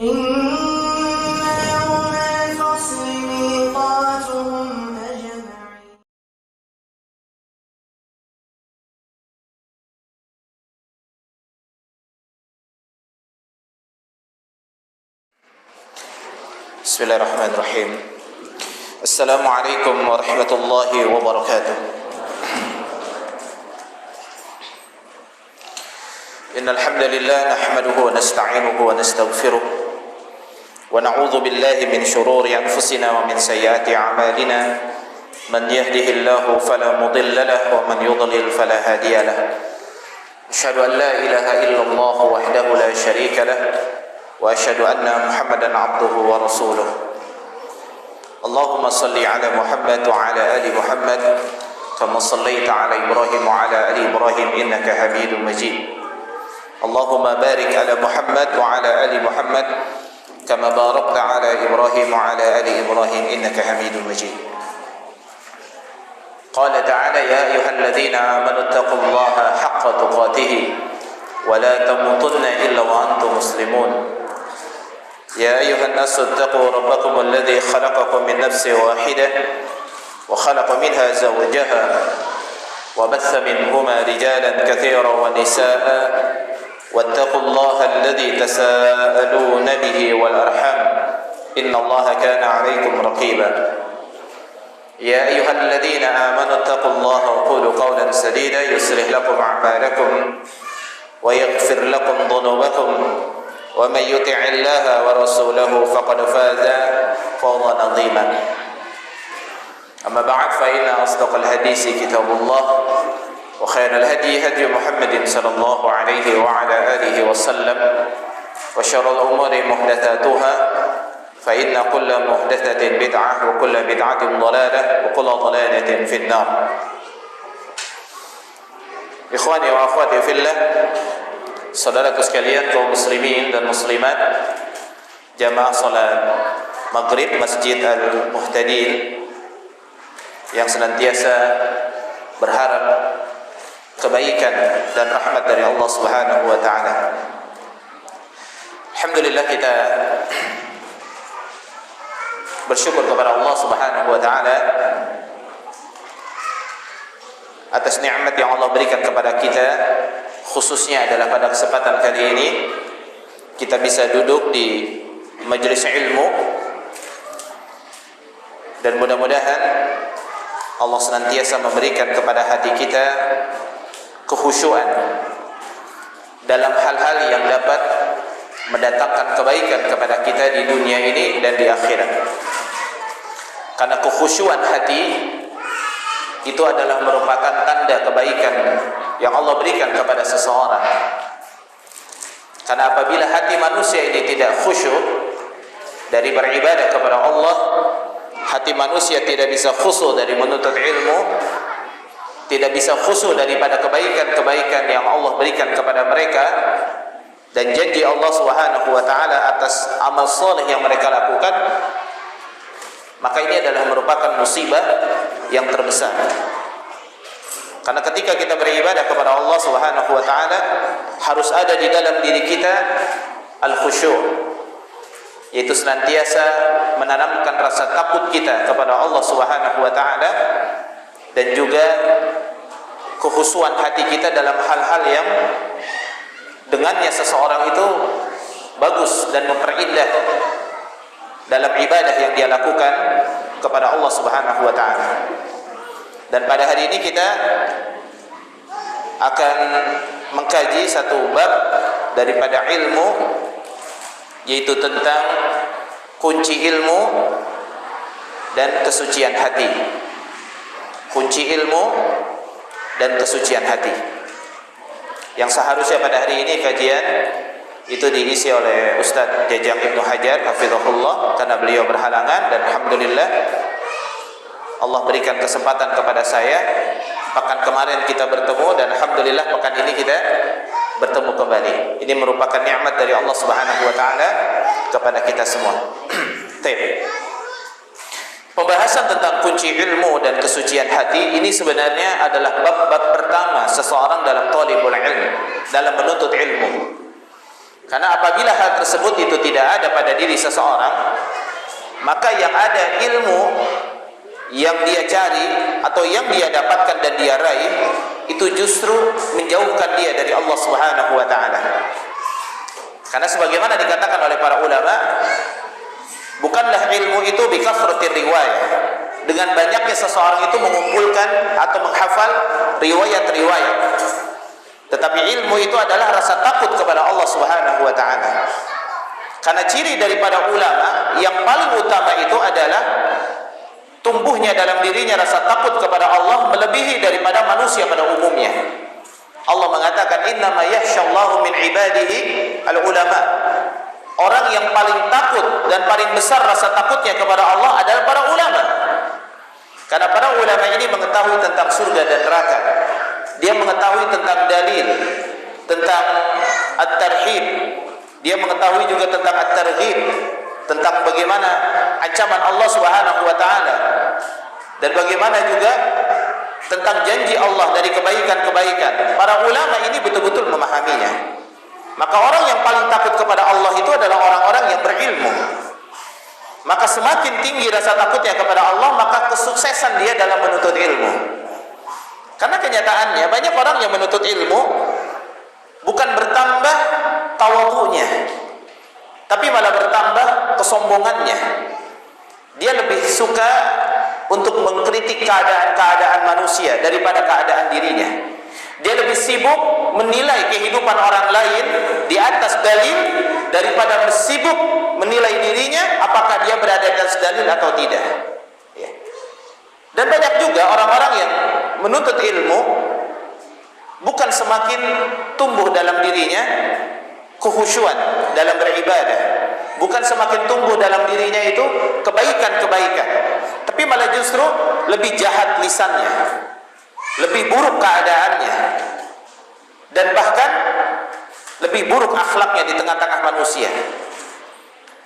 إن يوم الفصل ميقاتهم أجمعين. Bismillahirrahmanirrahim. Assalamualaikum warahmatullahi wabarakatuh. Innal hamdalillah nahmaduhu wa nasta'inuhu wa nastaghfiruh wa na'udzu billahi min shururi anfusina wa min sayyiati a'malina. Man yahdihillahu fala mudilla lahu wa man yudlil fala hadiya lahu. Asyhadu an la ilaha illallah wahdahu la syarika lahu wa asyhadu anna Muhammadan 'abduhu wa rasuluh. Allahumma salli ala Muhammad wa ala ali Muhammad kama sallaita ala Ibrahim wa ala ali Ibrahim innaka Hamidum Majid. Allahumma barik ala Muhammad wa ala ali Muhammad kama barakta ala Ibrahim wa ala ali Ibrahim innaka Hamidum Majid. Qala ta'ala ya ayyuhalladzina amanu taqullaha haqqa tuqatih wa la tamutunna illa wa antum muslimun. يا أيها الناس اتقوا ربكم الذي خلقكم من نفس واحدة وخلق منها زوجها وبث منهما رجالا كثيرا ونساء واتقوا الله الذي تساءلون به والأرحام إن الله كان عليكم رقيبا يا أيها الذين آمنوا اتقوا الله وقولوا قولا سديدا يصلح لكم أعمالكم ويغفر لكم ذنوبكم ومن يطع الله ورسوله فقد فاز فوزا عظيما أما بعد فإن أصدق الحديث كتاب الله وخير الهدي هدي محمد صلى الله عليه وعلى آله وسلم وشر الأمور محدثاتها فإن كل محدثة بدعة وكل بدعة ضلالة وكل ضلالة في النار. Ikhwani wa akhwati fillah, saudaraku sekalian kaum muslimin dan muslimat, jamaah salat maghrib Masjid Al-Muhtadin yang senantiasa berharap kebaikan dan rahmat dari Allah Subhanahu wa taala. Alhamdulillah kita bersyukur kepada Allah Subhanahu wa taala atas nikmat yang Allah berikan kepada kita, khususnya adalah pada kesempatan kali ini kita bisa duduk di majelis ilmu, dan mudah-mudahan Allah senantiasa memberikan kepada hati kita kekhusyuan dalam hal-hal yang dapat mendatangkan kebaikan kepada kita di dunia ini dan di akhirat. Karena kekhusyuan hati itu adalah merupakan tanda kebaikan yang Allah berikan kepada seseorang. Karena apabila hati manusia ini tidak khusyuk dari beribadah kepada Allah, hati manusia tidak bisa khusyuk dari menuntut ilmu, tidak bisa khusyuk daripada kebaikan-kebaikan yang Allah berikan kepada mereka, dan janji Allah Subhanahu wa taala atas amal soleh yang mereka lakukan, maka ini adalah merupakan musibah yang terbesar. Karena ketika kita beribadah kepada Allah Subhanahu wa taala, harus ada di dalam diri kita al-khusyuk, yaitu senantiasa menanamkan rasa takut kita kepada Allah Subhanahu wa taala, dan juga kekhusyuan hati kita dalam hal-hal yang dengannya seseorang itu bagus dan memperindah dalam ibadah yang dia lakukan kepada Allah Subhanahu wa taala. Dan pada hari ini kita akan mengkaji satu bab daripada ilmu, yaitu tentang kunci ilmu dan kesucian hati. Kunci ilmu dan kesucian hati, yang seharusnya pada hari ini kajian itu diisi oleh Ustadz Jajang Ibnu Hajar hafizahullah, karena beliau berhalangan, dan alhamdulillah Allah berikan kesempatan kepada saya. Pekan kemarin kita bertemu, dan alhamdulillah pekan ini kita bertemu kembali. Ini merupakan nikmat dari Allah Subhanahu wa taala kepada kita semua. Pembahasan tentang kunci ilmu dan kesucian hati ini sebenarnya adalah bab-bab pertama seseorang dalam thalibul ilm, dalam menuntut ilmu. Karena apabila hal tersebut itu tidak ada pada diri seseorang, maka yang ada ilmu yang dia cari atau yang dia dapatkan dan dia raih itu justru menjauhkan dia dari Allah Subhanahu wa taala. Karena sebagaimana dikatakan oleh para ulama, bukanlah ilmu itu bi kasratir riwayah, dengan banyaknya seseorang itu mengumpulkan atau menghafal riwayat-riwayat, tetapi ilmu itu adalah rasa takut kepada Allah Subhanahu wa taala. Karena ciri daripada ulama yang paling utama itu adalah tumbuhnya dalam dirinya rasa takut kepada Allah melebihi daripada manusia pada umumnya. Allah mengatakan innama yakhshallahu min ibadihi al-ulama. Orang yang paling takut dan paling besar rasa takutnya kepada Allah adalah para ulama. Karena para ulama ini mengetahui tentang surga dan neraka. Dia mengetahui tentang dalil, tentang at-tarhib. Dia mengetahui juga tentang at-targhib, tentang bagaimana ancaman Allah Subhanahu wa taala dan bagaimana juga tentang janji Allah dari kebaikan-kebaikan. Para ulama ini betul-betul memahaminya. Maka orang yang paling takut kepada Allah itu adalah orang-orang yang berilmu. Maka semakin tinggi rasa takutnya kepada Allah, maka kesuksesan dia dalam menuntut ilmu. Karena kenyataannya banyak orang yang menuntut ilmu bukan bertambah tawadhu'nya, tapi malah bertambah kesombongannya. Dia lebih suka untuk mengkritik keadaan-keadaan manusia daripada keadaan dirinya. Dia lebih sibuk menilai kehidupan orang lain di atas dalil daripada sibuk menilai dirinya apakah dia berada di atas dalil atau tidak. Ya. Dan banyak juga orang-orang yang menuntut ilmu bukan semakin tumbuh dalam dirinya kekhusyuan dalam beribadah, bukan semakin tumbuh dalam dirinya itu kebaikan-kebaikan, tapi malah justru lebih jahat lisannya, lebih buruk keadaannya, dan bahkan lebih buruk akhlaknya di tengah-tengah manusia.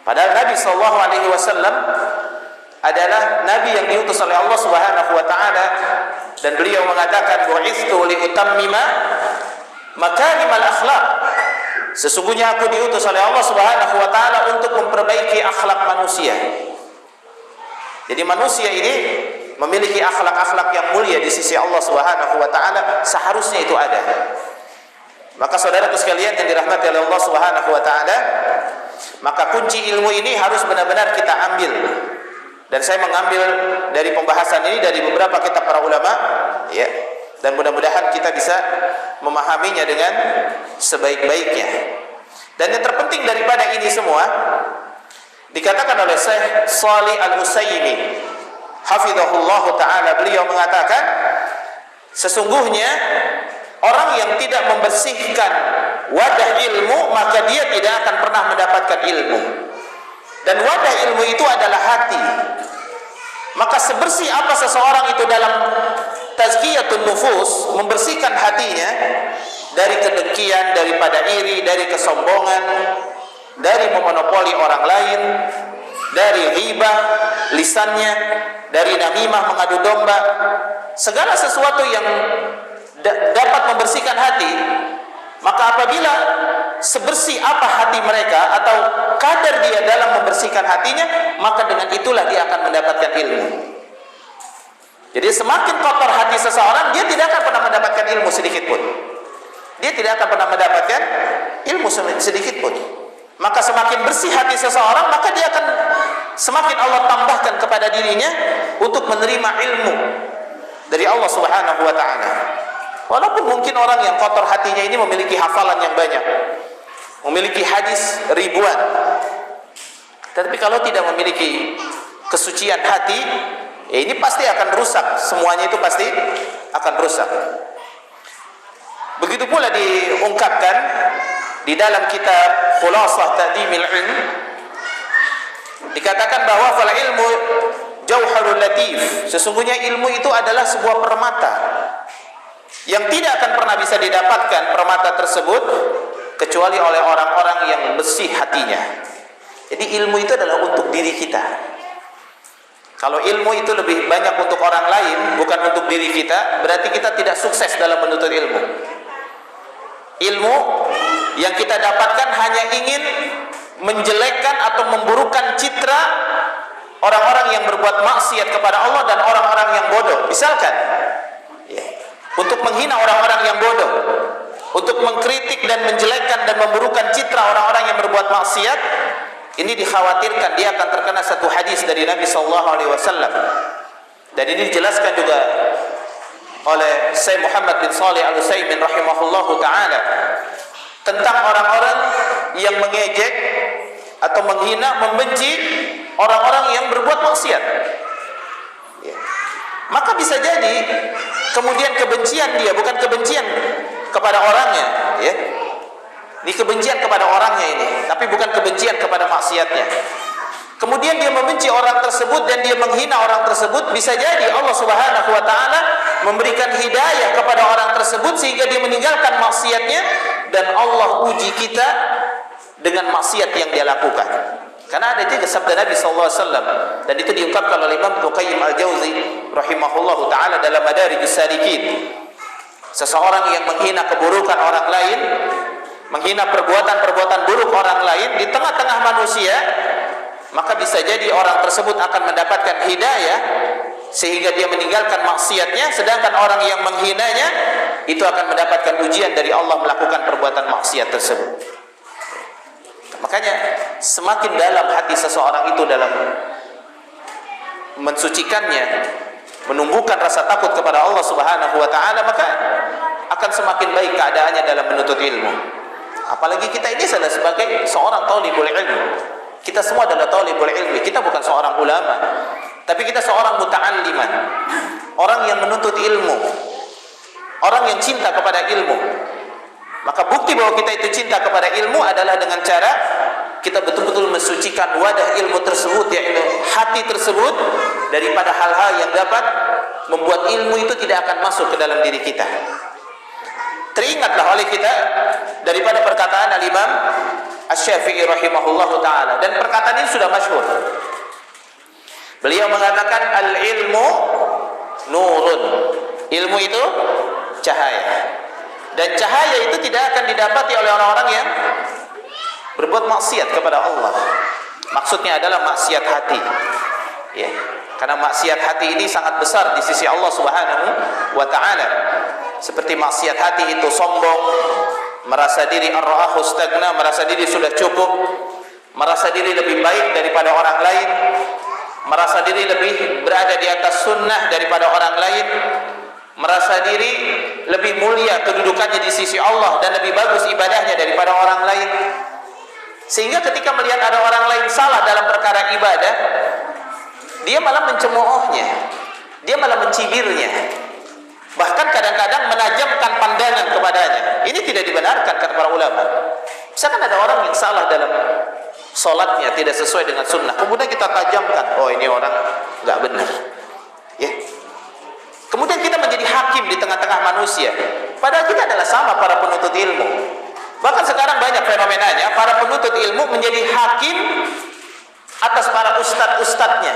Padahal Nabi SAW adalah Nabi yang diutus oleh Allah Subhanahu wa taala, dan beliau mengatakan bu'itsu li utammima makarimal akhlak. Sesungguhnya aku diutus oleh Allah Subhanahu wa taala untuk memperbaiki akhlak manusia. Jadi manusia ini memiliki akhlak-akhlak yang mulia di sisi Allah Subhanahu wa taala, seharusnya itu ada. Maka saudaraku sekalian yang dirahmati oleh Allah Subhanahu wa taala, maka kunci ilmu ini harus benar-benar kita ambil. Dan saya mengambil dari pembahasan ini dari beberapa kitab para ulama, ya. Dan mudah-mudahan kita bisa memahaminya dengan sebaik-baiknya. Dan yang terpenting daripada ini semua dikatakan oleh Syekh Shalih Al-Utsaimin hafizahullah taala, beliau mengatakan sesungguhnya orang yang tidak membersihkan wadah ilmu maka dia tidak akan pernah mendapatkan ilmu. Dan wadah ilmu itu adalah hati. Maka sebersih apa seseorang itu dalam tazkiyatun nufus, membersihkan hatinya dari kedengkian, daripada iri, dari kesombongan, dari memonopoli orang lain, dari ghibah lisannya, dari namimah mengadu domba, segala sesuatu yang dapat membersihkan hati. Maka apabila sebersih apa hati mereka atau kadar dia dalam membersihkan hatinya, maka dengan itulah dia akan mendapatkan ilmu. Jadi semakin kotor hati seseorang, dia tidak akan pernah mendapatkan ilmu sedikit pun. Dia tidak akan pernah mendapatkan ilmu sedikit pun. Maka semakin bersih hati seseorang, maka dia akan semakin Allah tambahkan kepada dirinya untuk menerima ilmu dari Allah Subhanahu wa taala. Walaupun mungkin orang yang kotor hatinya ini memiliki hafalan yang banyak, memiliki hadis ribuan, tetapi kalau tidak memiliki kesucian hati, ya ini pasti akan rusak. Semuanya itu pasti akan rusak. Begitu pula diungkapkan di dalam kitab Khulasah Ta'dimil Ilm, dikatakan bahwa fal ilmu jauharul latif. Sesungguhnya ilmu itu adalah sebuah permata yang tidak akan pernah bisa didapatkan permata tersebut kecuali oleh orang-orang yang bersih hatinya. Jadi ilmu itu adalah untuk diri kita. Kalau ilmu itu lebih banyak untuk orang lain, bukan untuk diri kita, berarti kita tidak sukses dalam menuntut ilmu. Ilmu yang kita dapatkan hanya ingin menjelekkan atau memburukkan citra orang-orang yang berbuat maksiat kepada Allah dan orang-orang yang bodoh. Misalkan, ya, untuk menghina orang-orang yang bodoh, untuk mengkritik dan menjelekkan dan memburukkan citra orang-orang yang berbuat maksiat, ini dikhawatirkan dia akan terkena satu hadis dari Nabi SAW. Dan ini dijelaskan juga oleh Syekh Muhammad bin Shalih Al-Utsaimin rahimahullahu taala tentang orang-orang yang mengejek atau menghina, membenci orang-orang yang berbuat maksiat. Ya. Maka bisa jadi kemudian kebencian dia bukan kebencian kepada orangnya, ya. Ini kebencian kepada orangnya ini, tapi bukan kebencian kepada maksiatnya. Kemudian dia membenci orang tersebut dan dia menghina orang tersebut, bisa jadi Allah Subhanahu wa taala memberikan hidayah kepada orang tersebut sehingga dia meninggalkan maksiatnya dan Allah uji kita dengan maksiat yang dia lakukan. Karena ada juga sabda Nabi sallallahu alaihi wasallam dan itu diungkapkan oleh Imam Qayyim Al-Jauzi rahimahullahu taala dalam Madarijus Salikin. Seseorang yang menghina keburukan orang lain, menghina perbuatan-perbuatan buruk orang lain di tengah-tengah manusia, maka bisa jadi orang tersebut akan mendapatkan hidayah sehingga dia meninggalkan maksiatnya, sedangkan orang yang menghinanya itu akan mendapatkan ujian dari Allah melakukan perbuatan maksiat tersebut. Makanya semakin dalam hati seseorang itu dalam mensucikannya, menumbuhkan rasa takut kepada Allah Subhanahu wa taala, maka akan semakin baik keadaannya dalam menuntut ilmu. Apalagi kita ini adalah sebagai seorang talibul ilmu. Kita semua adalah talibul ilmi. Kita bukan seorang ulama, tapi kita seorang muta'alliman, orang yang menuntut ilmu, orang yang cinta kepada ilmu. Maka bukti bahwa kita itu cinta kepada ilmu adalah dengan cara kita betul-betul mensucikan wadah ilmu tersebut, yaitu hati tersebut, daripada hal-hal yang dapat membuat ilmu itu tidak akan masuk ke dalam diri kita. Teringatlah oleh kita daripada perkataan Al-Imam Asy-Syafi'i rahimahullahu ta'ala, dan perkataan ini sudah masyhur. Beliau mengatakan al-ilmu nurun, ilmu itu cahaya, dan cahaya itu tidak akan didapati oleh orang-orang yang berbuat maksiat kepada Allah. Maksudnya adalah maksiat hati, ya. Karena maksiat hati ini sangat besar di sisi Allah Subhanahu wa ta'ala. Seperti maksiat hati itu sombong, merasa diri ar-ra'ahu stagna, merasa diri sudah cukup, merasa diri lebih baik daripada orang lain, merasa diri lebih berada di atas sunnah daripada orang lain, merasa diri lebih mulia kedudukannya di sisi Allah dan lebih bagus ibadahnya daripada orang lain. Sehingga ketika melihat ada orang lain salah dalam perkara ibadah, dia malah mencemoohnya, dia malah mencibirnya, bahkan kadang-kadang menajamkan pandangan kepadanya. Ini tidak dibenarkan kata para ulama. Misalkan ada orang yang salah dalam sholatnya, tidak sesuai dengan sunnah, kemudian kita tajamkan, oh ini orang nggak benar, ya. Kemudian kita menjadi hakim di tengah-tengah manusia, padahal kita adalah sama para penuntut ilmu. Bahkan sekarang banyak fenomenanya, para penuntut ilmu menjadi hakim atas para ustadz-ustadznya.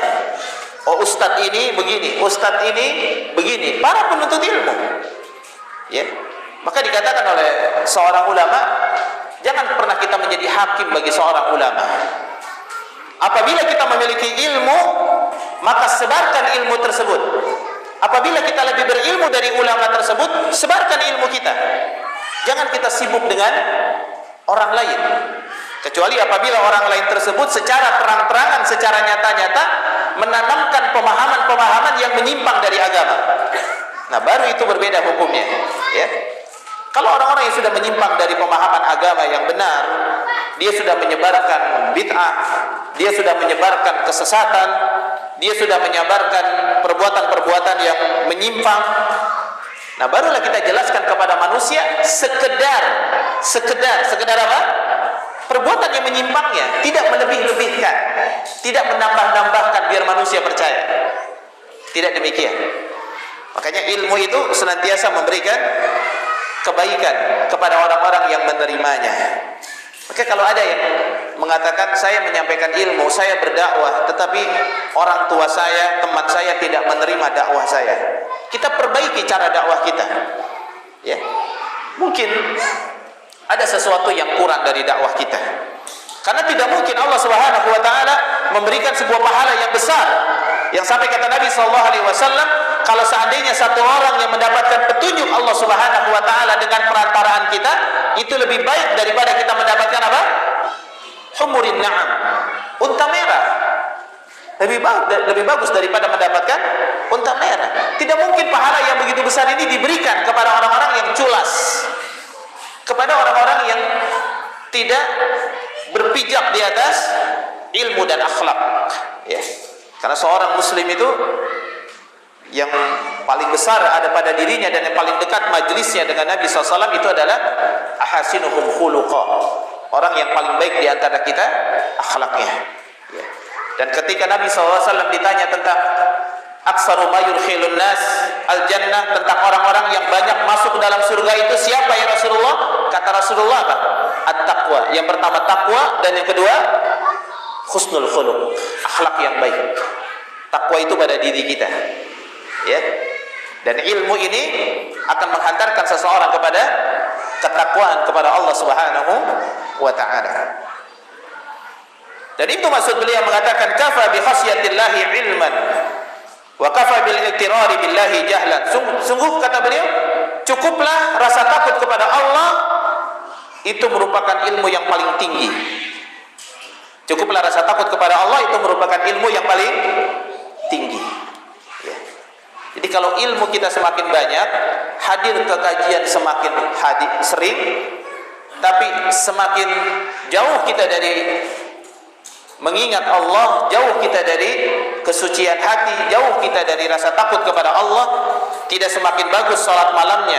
Oh, ustadz ini begini, ustadz ini begini, para penuntut ilmu, ya. Maka dikatakan oleh seorang ulama, jangan pernah kita menjadi hakim bagi seorang ulama. Apabila kita memiliki ilmu, maka sebarkan ilmu tersebut. Apabila kita lebih berilmu dari ulama tersebut, sebarkan ilmu kita. Jangan kita sibuk dengan orang lain, kecuali apabila orang lain tersebut secara terang-terangan, secara nyata-nyata menanamkan pemahaman-pemahaman yang menyimpang dari agama. Nah, baru itu berbeda hukumnya, ya. Kalau orang-orang yang sudah menyimpang dari pemahaman agama yang benar, dia sudah menyebarkan bid'ah, dia sudah menyebarkan kesesatan, dia sudah menyebarkan perbuatan-perbuatan yang menyimpang. Nah, barulah kita jelaskan kepada manusia sekedar apa? Perbuatan yang menyimpangnya, tidak melebih-lebihkan, tidak menambah-nambahkan biar manusia percaya. Tidak demikian. Makanya ilmu itu senantiasa memberikan kebaikan kepada orang-orang yang menerimanya. Maka kalau ada yang mengatakan saya menyampaikan ilmu, saya berdakwah, tetapi orang tua saya, teman saya tidak menerima dakwah saya, kita perbaiki cara dakwah kita, ya. Mungkin ada sesuatu yang kurang dari dakwah kita. Karena tidak mungkin Allah Subhanahu wa taala memberikan sebuah pahala yang besar. Yang sampai kata Nabi sallallahu alaihi wasallam, kalau seandainya satu orang yang mendapatkan petunjuk Allah Subhanahu wa taala dengan perantaraan kita, itu lebih baik daripada kita mendapatkan apa? Humurin na'am, unta merah. Lebih bagus daripada mendapatkan unta merah. Tidak mungkin pahala yang begitu besar ini diberikan kepada orang-orang yang culas, kepada orang-orang yang tidak berpijak di atas ilmu dan akhlak, ya. Karena seorang muslim itu yang paling besar ada pada dirinya dan yang paling dekat majelisnya dengan Nabi SAW itu adalah ahasinuhum khuluqa, orang yang paling baik di antara kita akhlaknya, ya. Dan ketika Nabi SAW ditanya tentang aksaru ma yudkhilun nas al-jannah, tentang orang-orang yang banyak masuk ke dalam surga itu siapa ya Rasulullah? Kata Rasulullah apa? At-taqwa. Yang pertama takwa, dan yang kedua husnul khuluq, akhlak yang baik. Takwa itu pada diri kita, ya. Dan ilmu ini akan menghantarkan seseorang kepada ketakwaan kepada Allah Subhanahu wa taala. Dan itu maksud beliau mengatakan kafa bi khasyatillahi ilman wa kafa bil iqtirari billahi jahlan. Sungguh kata beliau, cukuplah rasa takut kepada Allah, itu merupakan ilmu yang paling tinggi. Cukuplah rasa takut kepada Allah, itu merupakan ilmu yang paling tinggi, ya. Jadi kalau ilmu kita semakin banyak, hadir ke kajian semakin sering, tapi semakin jauh kita dari mengingat Allah, jauh kita dari kesucian hati, jauh kita dari rasa takut kepada Allah, tidak semakin bagus salat malamnya,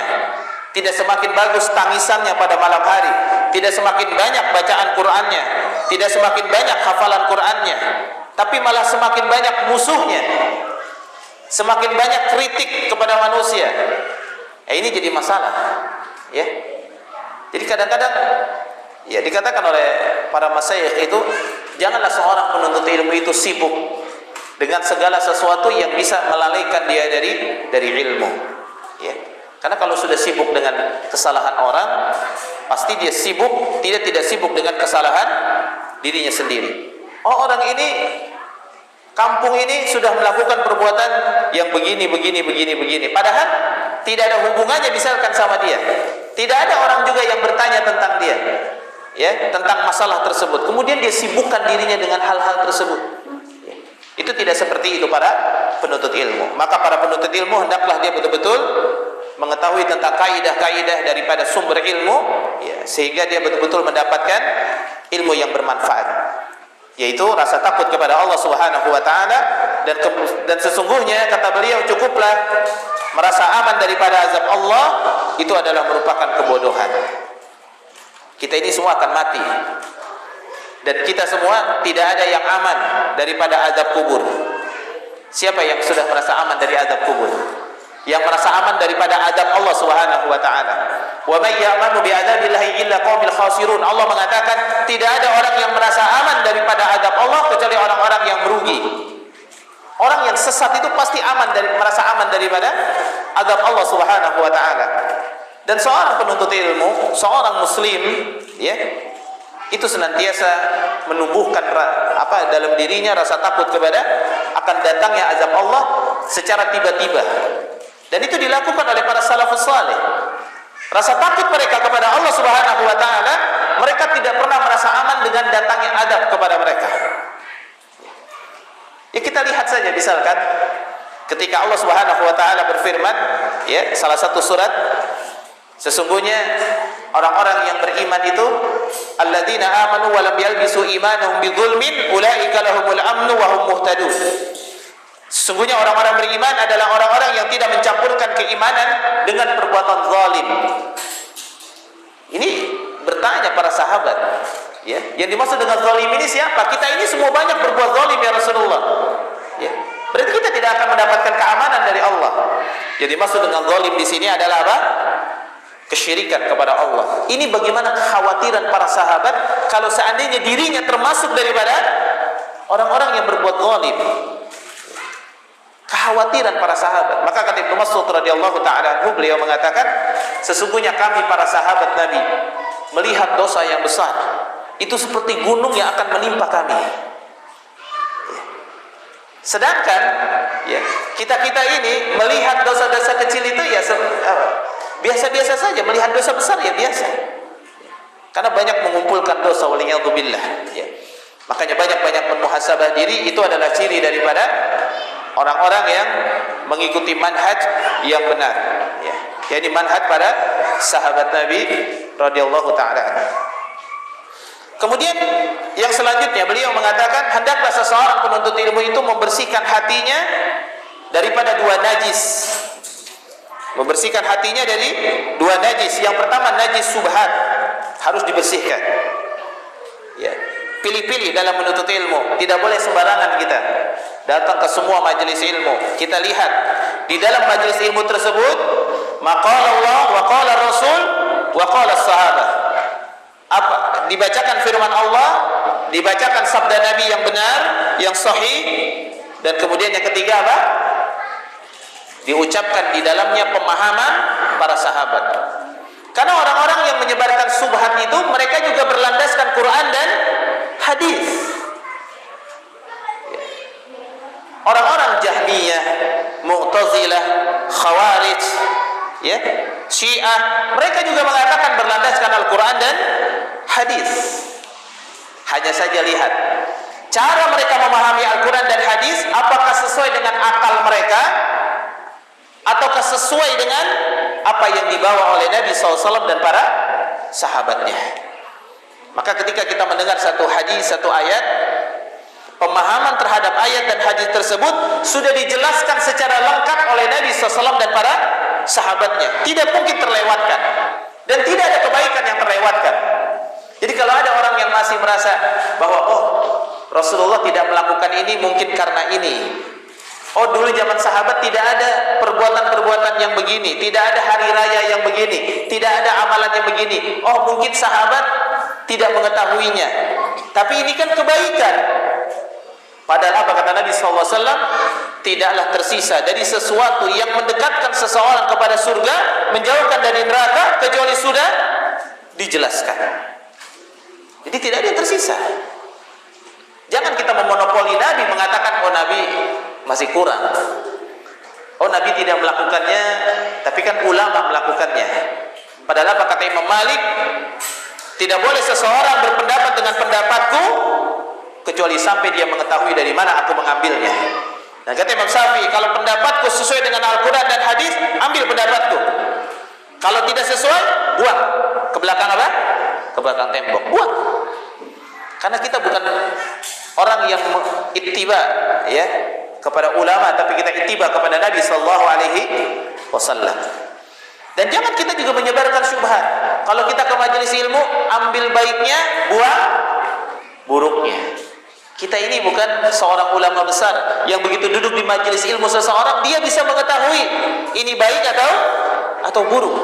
tidak semakin bagus tangisannya pada malam hari, tidak semakin banyak bacaan Qur'annya, tidak semakin banyak hafalan Qur'annya, tapi malah semakin banyak musuhnya, semakin banyak kritik kepada manusia. Ini jadi masalah, ya. Jadi kadang-kadang ya dikatakan oleh para masyayikh itu, janganlah seorang penuntut ilmu itu sibuk dengan segala sesuatu yang bisa melalaikan dia dari ilmu, ya. Karena kalau sudah sibuk dengan kesalahan orang, pasti dia sibuk, tidak sibuk dengan kesalahan dirinya sendiri. Oh, orang ini, kampung ini sudah melakukan perbuatan yang begini. Padahal tidak ada hubungannya misalkan sama dia. Tidak ada orang juga yang bertanya tentang dia, ya, tentang masalah tersebut. Kemudian dia sibukkan dirinya dengan hal-hal tersebut. Ya. Itu tidak seperti itu para penuntut ilmu. Maka para penuntut ilmu hendaklah dia betul-betul mengetahui tentang kaidah-kaidah daripada sumber ilmu, ya, sehingga dia betul-betul mendapatkan ilmu yang bermanfaat, yaitu rasa takut kepada Allah Subhanahu wa taala, dan sesungguhnya kata beliau, cukuplah merasa aman daripada azab Allah, itu adalah merupakan kebodohan. Kita ini semua akan mati, dan kita semua tidak ada yang aman daripada azab kubur. Siapa yang sudah merasa aman dari azab kubur? Yang merasa aman daripada adab Allah Subhanahu wa taala. Wa may ya'manu bi adabillahi illa qaumul khasirun. Allah mengatakan tidak ada orang yang merasa aman daripada adab Allah kecuali orang-orang yang merugi. Orang yang sesat itu pasti merasa aman daripada adab Allah Subhanahu wa taala. Dan seorang penuntut ilmu, seorang muslim, ya, itu senantiasa menumbuhkan dalam dirinya rasa takut kepada akan datangnya azab Allah secara tiba-tiba. Dan itu dilakukan oleh para salafus saleh. Rasa takut mereka kepada Allah Subhanahu wa taala, mereka tidak pernah merasa aman dengan datangnya adab kepada mereka. Ya, kita lihat saja misalkan ketika Allah Subhanahu wa taala berfirman, ya, salah satu surat, sesungguhnya orang-orang yang beriman itu alladzina amanu wa lam yalbisu imanahum bidzulmin ulaika lahumul amnu wa hum muhtadun. Sesungguhnya orang-orang beriman adalah orang-orang yang tidak mencampurkan keimanan dengan perbuatan zalim. Ini bertanya para sahabat, ya, yang dimaksud dengan zalim ini siapa? Kita ini semua banyak berbuat zalim ya Rasulullah. Ya. Berarti kita tidak akan mendapatkan keamanan dari Allah. Yang dimaksud dengan zalim di sini adalah apa? Kesyirikan kepada Allah. Ini bagaimana kekhawatiran para sahabat kalau seandainya dirinya termasuk daripada orang-orang yang berbuat zalim. Kekhawatiran para sahabat. Maka kata Ibnu Mas'ud radhiyallahu taala anhu, beliau mengatakan, sesungguhnya kami para sahabat Nabi melihat dosa yang besar itu seperti gunung yang akan menimpa kami. Sedangkan ya, kita ini melihat dosa-dosa kecil itu ya biasa-biasa saja, melihat dosa besar ya biasa. Karena banyak mengumpulkan dosa, waliyadzubillah ya. Makanya banyak-banyak bermuhasabah diri, itu adalah ciri daripada orang-orang yang mengikuti manhaj yang benar ya. Yani manhaj para sahabat Nabi radhiyallahu taala anhu. Kemudian yang selanjutnya beliau mengatakan, hendaklah seseorang penuntut ilmu itu membersihkan hatinya daripada dua najis. Membersihkan hatinya dari dua najis. Yang pertama najis subhat, harus dibersihkan. Ya, pilih-pilih dalam menuntut ilmu. Tidak boleh sembarangan kita datang ke semua majelis ilmu. Kita lihat di dalam majelis ilmu tersebut, maqala Allah wa qala Rasul wa qala sahabat. Apa? Dibacakan firman Allah, dibacakan sabda Nabi yang benar, yang sahih, dan kemudian yang ketiga apa? Diucapkan di dalamnya pemahaman para sahabat. Karena orang-orang yang menyebarkan subhat itu, mereka juga berlandaskan Quran dan hadis. Orang-orang Jahmiyah, Mu'tazilah, Khawarij, ya, Syiah, mereka juga mengatakan berlandaskan Al-Quran dan hadis. Hanya saja lihat cara mereka memahami Al-Quran dan hadis, apakah sesuai dengan akal mereka ataukah sesuai dengan apa yang dibawa oleh Nabi SAW dan para sahabatnya. Maka ketika kita mendengar satu hadis, satu ayat, pemahaman terhadap ayat dan hadis tersebut sudah dijelaskan secara lengkap oleh Nabi SAW dan para sahabatnya, tidak mungkin terlewatkan, dan tidak ada kebaikan yang terlewatkan. Jadi kalau ada orang yang masih merasa bahwa Rasulullah tidak melakukan ini mungkin karena ini, dulu zaman sahabat tidak ada perbuatan-perbuatan yang begini, tidak ada hari raya yang begini, tidak ada amalan yang begini, mungkin sahabat tidak mengetahuinya, tapi ini kan kebaikan. Padahal apa kata Nabi SAW? Tidaklah tersisa dari sesuatu yang mendekatkan seseorang kepada surga, menjauhkan dari neraka, kecuali sudah dijelaskan. Jadi tidak ada yang tersisa. Jangan kita memonopoli Nabi, mengatakan Nabi masih kurang, Nabi tidak melakukannya, tapi kan ulama melakukannya. Padahal apa kata Imam Malik? Tidak boleh seseorang berpendapat dengan pendapatku kecuali sampai dia mengetahui dari mana aku mengambilnya. Dan kata Imam Syafi'i, kalau pendapatku sesuai dengan Al-Quran dan hadis, ambil pendapatku. Kalau tidak sesuai, buang ke belakang apa? Ke belakang tembok, buang. Karena kita bukan orang yang ittiba ya kepada ulama, tapi kita ittiba kepada Nabi sallallahu alaihi wasallam. Dan jangan kita juga menyebarkan syubhat. Kalau kita ke majelis ilmu, ambil baiknya, buang buruknya. Kita ini bukan seorang ulama besar yang begitu duduk di majelis ilmu seseorang, dia bisa mengetahui ini baik atau buruk,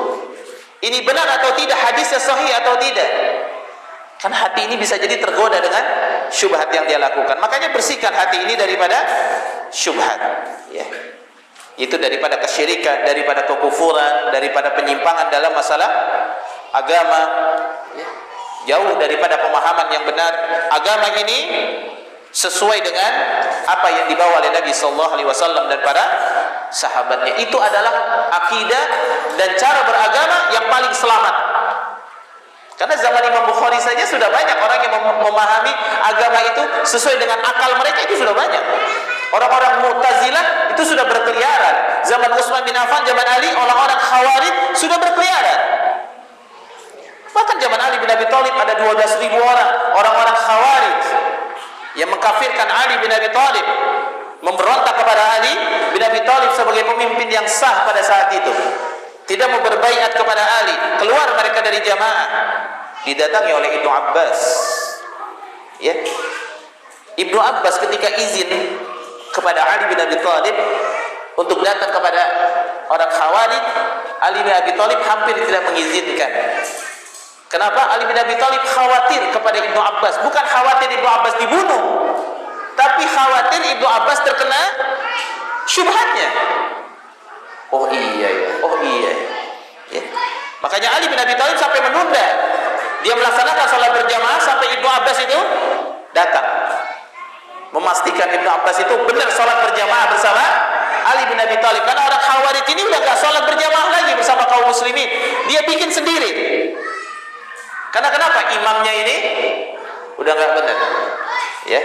ini benar atau tidak, hadisnya sahih atau tidak. Karena hati ini bisa jadi tergoda dengan syubhat yang dia lakukan. Makanya bersihkan hati ini daripada syubhat ya. Itu daripada kesyirikan, daripada kekufuran, daripada penyimpangan dalam masalah agama ya. Jauh daripada pemahaman yang benar. Agama ini sesuai dengan apa yang dibawa oleh Nabi sallallahu alaihi wasallam dan para sahabatnya. Itu adalah akidah dan cara beragama yang paling selamat. Karena zaman Imam Bukhari saja sudah banyak orang yang memahami agama itu sesuai dengan akal mereka, itu sudah banyak. Orang-orang Mu'tazilah itu sudah berkeliaran. Zaman Utsman bin Affan, zaman Ali, orang-orang Khawarij sudah berkeliaran. Bahkan zaman Ali bin Abi Thalib ada 12.000 orang-orang Khawarij yang mengkafirkan Ali bin Abi Thalib, memberontak kepada Ali bin Abi Thalib sebagai pemimpin yang sah pada saat itu. Tidak mau berbaiat kepada Ali, keluar mereka dari jamaah, didatangi oleh Ibnu Abbas. Ya, Ibnu Abbas ketika izin kepada Ali bin Abi Thalib untuk datang kepada orang Khawarij, Ali bin Abi Thalib hampir tidak mengizinkan. Kenapa? Ali bin Abi Thalib khawatir kepada Ibnu Abbas, bukan khawatir Ibnu Abbas dibunuh, tapi khawatir Ibnu Abbas terkena syubhatnya. Oh iya ya. Ya. Makanya Ali bin Abi Thalib sampai menunda. Dia melaksanakan sholat berjamaah sampai Ibnu Abbas itu datang, memastikan Ibnu Abbas itu benar sholat berjamaah bersama Ali bin Abi Thalib. Karena orang Khawarij ini udah gak sholat berjamaah lagi bersama kaum muslimin, dia bikin sendiri. Karena kenapa? Imamnya ini udah gak benar, ya.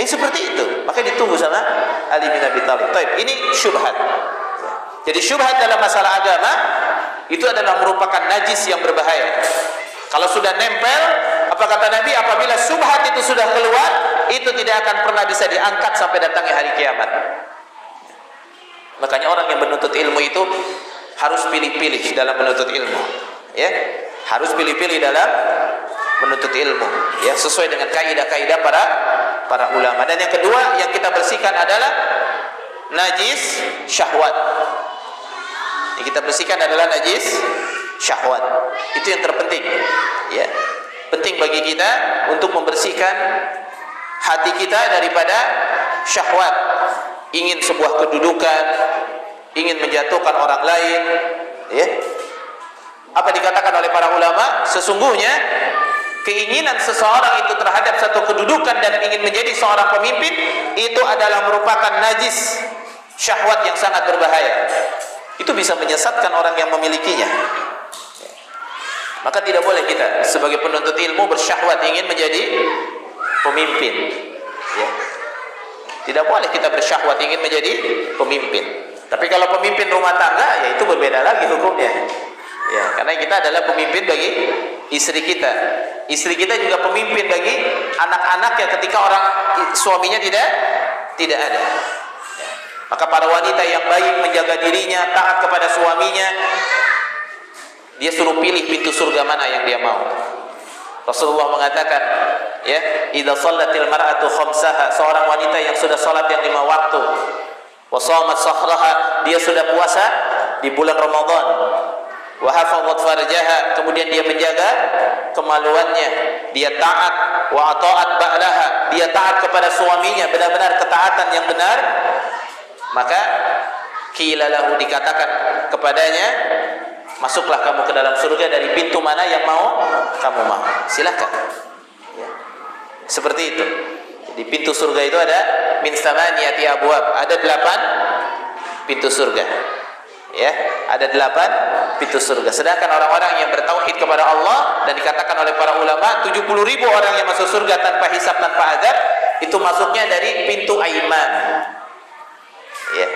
Seperti itu, makanya ditunggu sama Ali bin Abi Thalib. Ini syubhat. Jadi syubhat dalam masalah agama itu adalah merupakan najis yang berbahaya. Kalau sudah nempel, apa kata Nabi, apabila syubhat itu sudah keluar, itu tidak akan pernah bisa diangkat sampai datangnya hari kiamat. Makanya orang yang menuntut ilmu itu harus pilih-pilih dalam menuntut ilmu, ya. Harus pilih-pilih dalam menuntut ilmu, ya, sesuai dengan kaidah-kaidah para ulama. Dan yang kedua yang kita bersihkan adalah najis syahwat. Yang kita bersihkan adalah najis syahwat. Itu yang terpenting, ya. Penting bagi kita untuk membersihkan hati kita daripada syahwat, ingin sebuah kedudukan, ingin menjatuhkan orang lain, ya. Apa dikatakan oleh para ulama? Sesungguhnya keinginan seseorang itu terhadap satu kedudukan dan ingin menjadi seorang pemimpin itu adalah merupakan najis syahwat yang sangat berbahaya. Itu bisa menyesatkan orang yang memilikinya. Maka tidak boleh kita sebagai penuntut ilmu bersyahwat ingin menjadi pemimpin, ya. Tidak boleh kita bersyahwat ingin menjadi pemimpin. Tapi kalau pemimpin rumah tangga, ya itu berbeda lagi hukumnya, ya. Karena kita adalah pemimpin bagi istri kita. Istri kita juga pemimpin bagi anak-anaknya ketika orang suaminya tidak ada. Maka para wanita yang baik menjaga dirinya, taat kepada suaminya, dia suruh pilih pintu surga mana yang dia mau. Rasulullah mengatakan, ya, idza shallatil mar'atu khamsaha, seorang wanita yang sudah salat yang 5 waktu, wa shamat sahraha, dia sudah puasa di bulan Ramadan, wa hafazat farjaha, kemudian dia menjaga kemaluannya, dia taat, wa ata'at ba'laha, dia taat kepada suaminya, benar-benar ketaatan yang benar, maka qila lahu, dikatakan kepadanya, masuklah kamu ke dalam surga dari pintu mana yang kamu mau. Silakan. Ya. Seperti itu. Di pintu surga itu ada min samaniyati abwab, ada 8 pintu surga. Ya, ada 8 pintu surga. Sedangkan orang-orang yang bertauhid kepada Allah, dan dikatakan oleh para ulama 70.000 orang yang masuk surga tanpa hisab, tanpa azab, itu masuknya dari pintu aiman. Ya.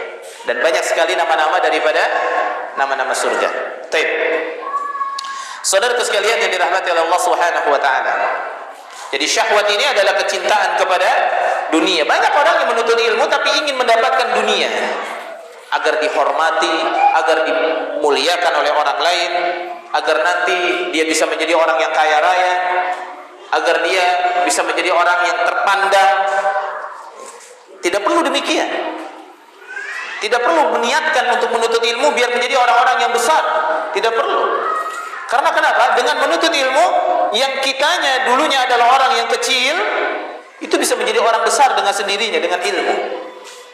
Dan banyak sekali nama-nama daripada nama-nama surga. Baik. Saudara sekalian yang dirahmati oleh Allah Subhanahu wa taala. Jadi syahwat ini adalah kecintaan kepada dunia. Banyak orang yang menuntut ilmu tapi ingin mendapatkan dunia, agar dihormati, agar dimuliakan oleh orang lain, agar nanti dia bisa menjadi orang yang kaya raya, agar dia bisa menjadi orang yang terpandang. Tidak perlu demikian. Tidak perlu meniatkan untuk menuntut ilmu biar menjadi orang-orang yang besar. Tidak perlu. Karena kenapa? Dengan menuntut ilmu, yang kitanya dulunya adalah orang yang kecil, itu bisa menjadi orang besar dengan sendirinya, dengan ilmu.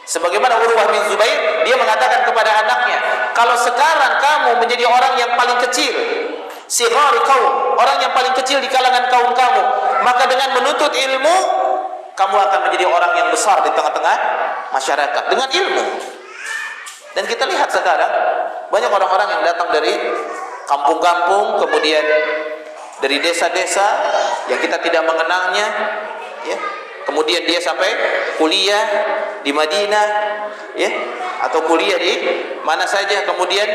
Sebagaimana Urwah bin Zubair, dia mengatakan kepada anaknya, kalau sekarang kamu menjadi orang yang paling kecil, sighar kaum, orang yang paling kecil di kalangan kaum kamu, maka dengan menuntut ilmu, kamu akan menjadi orang yang besar di tengah-tengah masyarakat dengan ilmu. Dan kita lihat sekarang banyak orang-orang yang datang dari kampung-kampung, kemudian dari desa-desa yang kita tidak mengenalnya, ya. Kemudian dia sampai kuliah di Madinah, ya, atau kuliah di mana saja, kemudian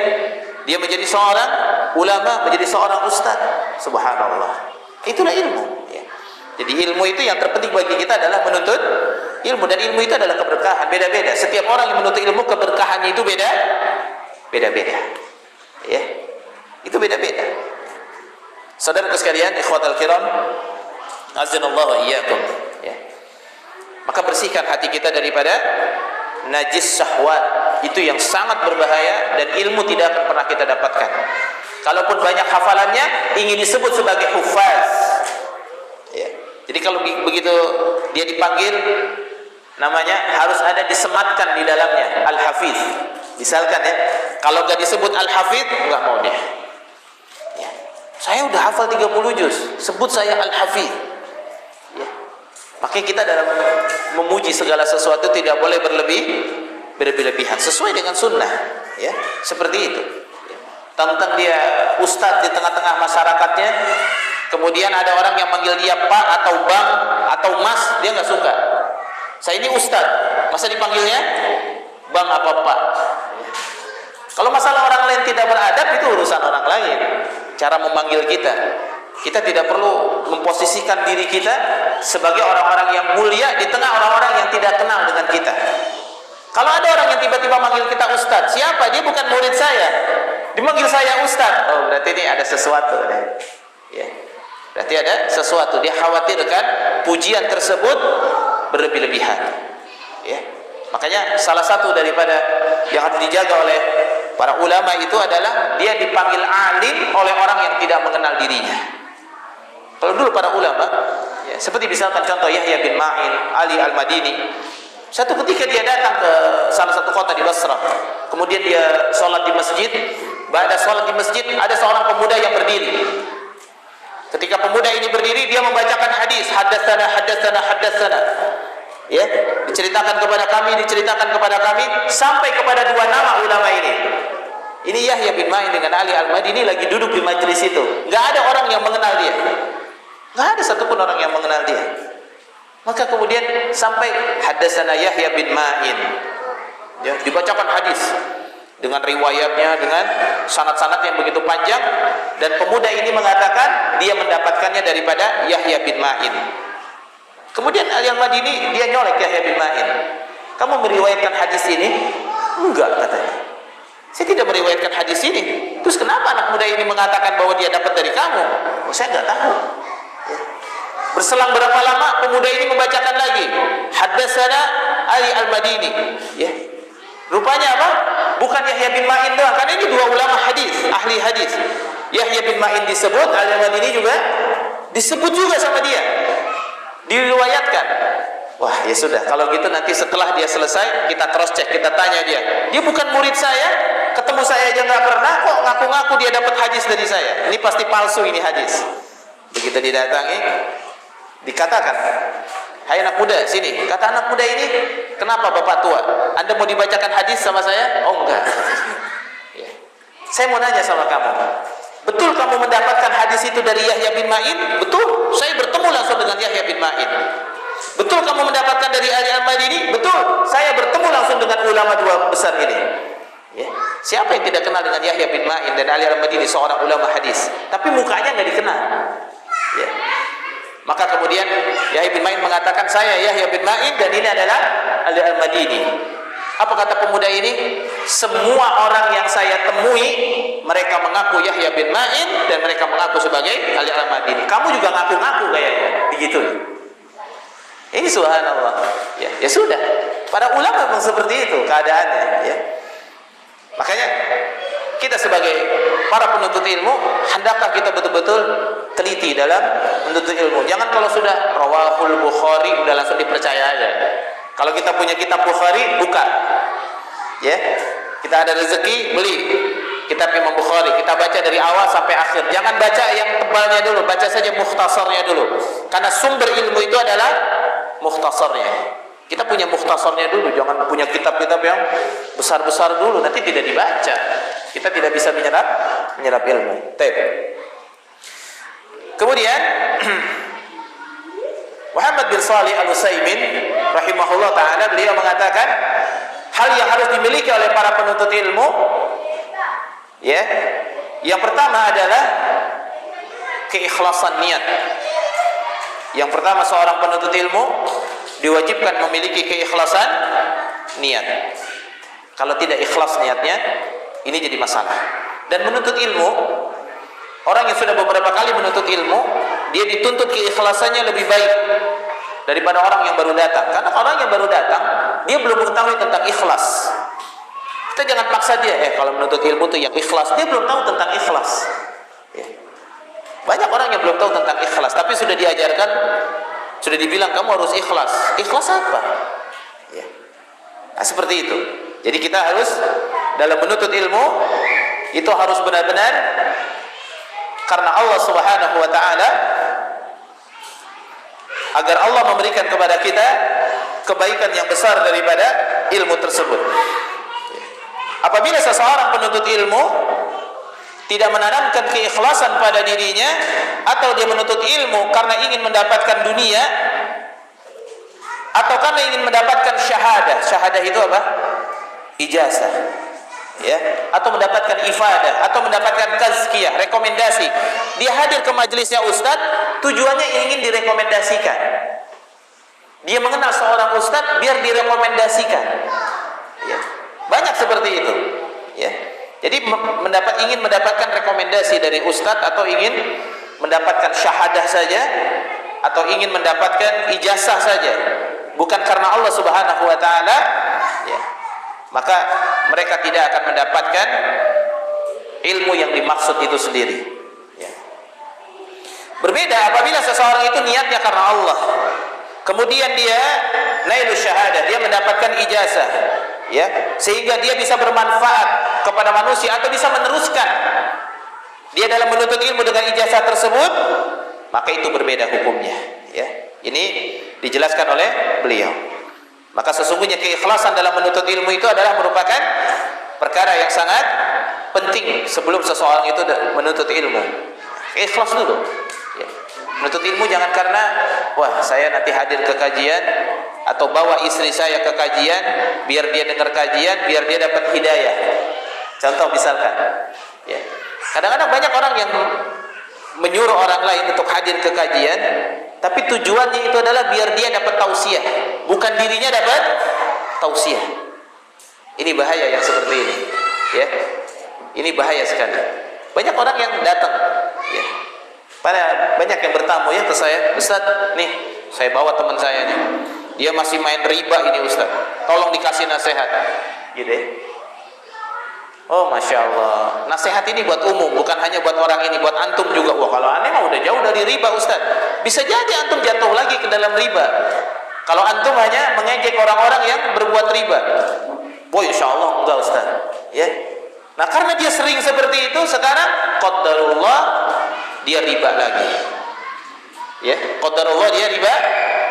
dia menjadi seorang ulama, menjadi seorang ustaz. Subhanallah. Itulah ilmu, ya. Jadi ilmu itu yang terpenting bagi kita adalah menuntut ilmu, dan ilmu itu adalah keberkahan. Beda-beda. Setiap orang yang menuntut ilmu keberkahannya itu beda-beda. Ya. Itu beda-beda. Saudaraku sekalian, ikhwatal kiram, azanallahu wa iyyakum, ya. Maka bersihkan hati kita daripada najis syahwat. Itu yang sangat berbahaya dan ilmu tidak akan pernah kita dapatkan. Kalaupun banyak hafalannya, ingin disebut sebagai hufaz. Ya. Jadi kalau begitu dia dipanggil, namanya harus ada disematkan di dalamnya al-hafiz. Misalkan, ya, kalau nggak disebut al-hafiz, nggak mau dia. Ya. Saya udah hafal 30 juz, sebut saya Al-Hafiz. Ya. Makanya kita dalam memuji segala sesuatu tidak boleh berlebihan, sesuai dengan sunnah, ya, seperti itu. Tentang dia ustadz di tengah-tengah masyarakatnya, kemudian ada orang yang manggil dia Pak atau Bang atau Mas, dia nggak suka. Saya ini ustadz, masa dipanggilnya Bang apa Pak? Kalau masalah orang lain tidak beradab, itu urusan orang lain. Cara memanggil kita, kita tidak perlu memposisikan diri kita sebagai orang-orang yang mulia di tengah orang-orang yang tidak kenal dengan kita. Kalau ada orang yang tiba-tiba manggil kita ustadz, siapa? Dia bukan murid saya, dimanggil saya ustadz. Oh, berarti ini ada sesuatu. Ya. Berarti ada sesuatu. Dia khawatirkan pujian tersebut berlebih-lebihan. Ya. Makanya salah satu daripada yang harus dijaga oleh para ulama itu adalah dia dipanggil alim oleh orang yang tidak mengenal dirinya. Kalau dulu para ulama, ya, seperti misalkan contoh Yahya bin Ma'in, Ali Al-Madini. Satu ketika dia datang ke salah satu kota di Basrah, kemudian dia sholat di masjid. Ba'da sholat di masjid, ada seorang pemuda yang berdiri. Ketika pemuda ini berdiri, dia membacakan hadis, haddatsana. Ya, diceritakan kepada kami, sampai kepada dua nama ulama ini. Ini Yahya bin Ma'in dengan Ali Al-Madini lagi duduk di majelis itu. Nggak ada orang yang mengenal dia. Nggak ada satupun orang yang mengenal dia. Maka kemudian sampai haddatsana Yahya bin Ma'in. Ya, dibacakan hadis dengan riwayatnya, dengan sanad-sanad yang begitu panjang, dan pemuda ini mengatakan dia mendapatkannya daripada Yahya bin Ma'in. Kemudian Ali Al-Madini dia nyolek Yahya bin Ma'in. Kamu meriwayatkan hadis ini? Enggak, katanya. Saya tidak meriwayatkan hadis ini. Terus kenapa anak muda ini mengatakan bahwa dia dapat dari kamu? Oh, saya enggak tahu. Ya. Berselang berapa lama pemuda ini membacakan lagi, haddatsana Ali Al-Madini. Ya. Rupanya apa? Bukan Yahya bin Ma'in doang, karena ini dua ulama hadis, ahli hadis. Yahya bin Ma'in disebut, Ali Al-Madini juga disebut juga sama dia. Diriwayatkan. Wah, ya sudah, kalau gitu nanti setelah dia selesai kita cross check, kita tanya dia. Dia bukan murid saya, ketemu saya aja nggak pernah, kok ngaku-ngaku dia dapat hadis dari saya. Ini pasti palsu ini hadis. Begitu didatangi, dikatakan, hai anak muda, sini. Kata anak muda ini, kenapa bapak tua? Anda mau dibacakan hadis sama saya? Oh enggak. Ya. Saya mau nanya sama kamu, betul kamu mendapatkan hadis itu dari Yahya bin Ma'in? Betul. Saya bertemu langsung dengan Yahya bin Ma'in. Betul kamu mendapatkan dari Ali Al-Madini? Betul. Saya bertemu langsung dengan ulama dua besar ini. Ya. Siapa yang tidak kenal dengan Yahya bin Ma'in dan Ali Al-Madini, seorang ulama hadis? Tapi mukanya nggak dikenal. Ya. Maka kemudian Yahya bin Ma'in mengatakan, saya Yahya bin Ma'in dan ini adalah Ali Al-Madini. Apa kata pemuda ini? Semua orang yang saya temui, mereka mengaku Yahya bin Ma'in dan mereka mengaku sebagai Ali Al-Madini. Kamu juga ngaku-ngaku kayaknya, begitu. Ini subhanallah. Ya sudah. Para ulama memang seperti itu keadaannya. Ya. Makanya kita sebagai para penuntut ilmu, hendaklah kita betul-betul teliti dalam menuntut ilmu. Jangan kalau sudah rawahul Bukhari udah langsung dipercaya aja. Kalau kita punya kitab Bukhari, buka. Ya. Kita ada rezeki, beli kitab Imam Bukhari, kita baca dari awal sampai akhir. Jangan baca yang tebalnya dulu, baca saja mukhtasarnya dulu. Karena sumber ilmu itu adalah mukhtasarnya. Kita punya mukhtasarnya dulu, jangan punya kitab-kitab yang besar-besar dulu, nanti tidak dibaca. Kita tidak bisa menyerap ilmu. Kemudian Muhammad bin Shalih Al-Utsaimin rahimahullah taala, beliau mengatakan hal yang harus dimiliki oleh para penuntut ilmu, ya, yang pertama adalah keikhlasan niat. Yang pertama, seorang penuntut ilmu diwajibkan memiliki keikhlasan niat. Kalau tidak ikhlas niatnya, ini jadi masalah. Dan menuntut ilmu, orang yang sudah beberapa kali menuntut ilmu, dia dituntut keikhlasannya lebih baik daripada orang yang baru datang. Karena orang yang baru datang, dia belum mengetahui tentang ikhlas. Kita jangan paksa dia, kalau menuntut ilmu itu yang ikhlas. Dia belum tahu tentang ikhlas. Ya. Banyak orang yang belum tahu tentang ikhlas, tapi sudah diajarkan, sudah dibilang kamu harus ikhlas. Ikhlas apa? Ya. Nah, seperti itu. Jadi kita harus dalam menuntut ilmu itu harus benar-benar karena Allah Subhanahu wa taala, agar Allah memberikan kepada kita kebaikan yang besar daripada ilmu tersebut. Apabila seseorang penuntut ilmu tidak menanamkan keikhlasan pada dirinya, atau dia menuntut ilmu karena ingin mendapatkan dunia, atau karena ingin mendapatkan syahadah. Syahadah itu apa? Ijazah, ya, atau mendapatkan ifadah, atau mendapatkan tazkiyah, rekomendasi. Dia hadir ke majelisnya ustaz, tujuannya ingin direkomendasikan. Dia mengenal seorang ustaz biar direkomendasikan, ya. Banyak seperti itu, ya. Jadi ingin mendapatkan rekomendasi dari ustaz, atau ingin mendapatkan syahadah saja, atau ingin mendapatkan ijazah saja, bukan karena Allah Subhanahu wa taala, ya, maka mereka tidak akan mendapatkan ilmu yang dimaksud itu sendiri, ya. Berbeda apabila seseorang itu niatnya karena Allah, kemudian dia nailus syahadah, dia mendapatkan ijazah, ya, sehingga dia bisa bermanfaat kepada manusia atau bisa meneruskan dia dalam menuntut ilmu dengan ijazah tersebut, maka itu berbeda hukumnya, ya. Ini dijelaskan oleh beliau. Maka sesungguhnya keikhlasan dalam menuntut ilmu itu adalah merupakan perkara yang sangat penting sebelum seseorang itu menuntut ilmu. Ikhlas dulu, ya. Menuntut ilmu jangan karena wah saya nanti hadir ke kajian, atau bawa istri saya ke kajian biar dia dengar kajian, biar dia dapat hidayah. Contoh misalkan, ya, kadang-kadang banyak orang yang menyuruh orang lain untuk hadir ke kajian, tapi tujuannya itu adalah biar dia dapat tausiah, bukan dirinya dapat tausiah. Ini bahaya yang seperti ini, ya. Ini bahaya sekali. Banyak orang yang datang, ya. Banyak yang bertamu ya ke saya, Ustaz, nih saya bawa teman saya nih, dia masih main riba ini Ustaz, tolong dikasih nasihat, gitu ya. Oh Masya Allah, nasihat ini buat umum, bukan hanya buat orang ini, buat antum juga. Wah kalau aneh mah udah jauh dari riba Ustaz. Bisa jadi antum jatuh lagi ke dalam riba kalau antum hanya mengejek orang-orang yang berbuat riba. Oh Insya Allah enggak Ustaz, ya. Nah karena dia sering seperti itu, sekarang qadarullah dia riba lagi, ya. Qadarullah dia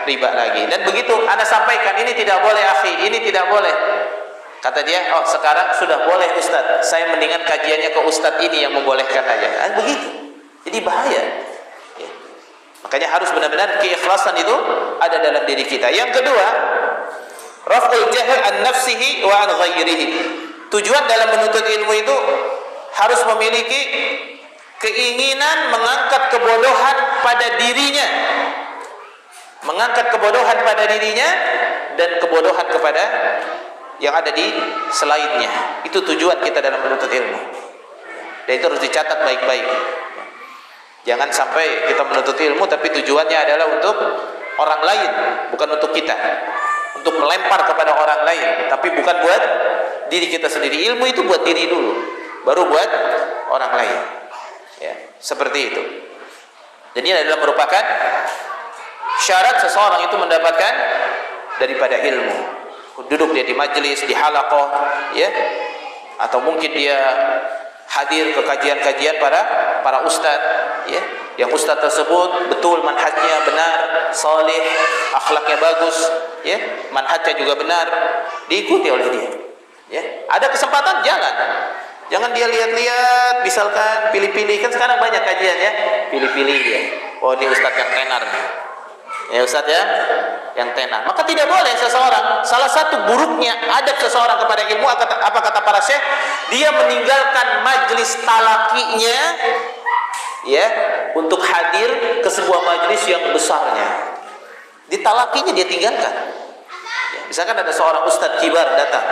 riba lagi. Dan begitu ana sampaikan, ini tidak boleh akhi, ini tidak boleh. Kata dia, oh sekarang sudah boleh Ustaz, saya mendingan kajiannya ke Ustaz ini yang membolehkan aja. Begitu. Jadi bahaya, ya. Makanya harus benar-benar keikhlasan itu ada dalam diri kita. Yang kedua, raf'ul jahl an nafsihi wa an ghairihi. Tujuan dalam menuntut ilmu itu harus memiliki keinginan mengangkat kebodohan pada dirinya, mengangkat kebodohan pada dirinya dan kebodohan kepada yang ada di selainnya. Itu tujuan kita dalam menuntut ilmu, dan itu harus dicatat baik-baik. Jangan sampai kita menuntut ilmu tapi tujuannya adalah untuk orang lain, bukan untuk kita, untuk melempar kepada orang lain, tapi bukan buat diri kita sendiri. Ilmu itu buat diri dulu, baru buat orang lain, ya, seperti itu. Dan ini adalah merupakan syarat seseorang itu mendapatkan daripada ilmu. Duduk dia di majelis, di halaqah, ya, atau mungkin dia hadir ke kajian-kajian para ustaz, ya, yang ustaz tersebut betul manhajnya benar, salih, akhlaknya bagus, ya, manhajnya juga benar, diikuti oleh dia, ya. Ada kesempatan jalan, jangan dia lihat-lihat, misalkan pilih-pilih, kan sekarang banyak kajian ya, pilih-pilih dia. Oh ini ustaz yang tenar, ya ustaz ya, yang tenar. Maka tidak boleh seseorang, salah satu buruknya adab seseorang kepada ilmu, apa kata para syekh, dia meninggalkan majlis talakinya, ya, untuk hadir ke sebuah majlis yang besarnya. Di talakinya dia tinggalkan, ya. Misalkan ada seorang ustadz kibar datang,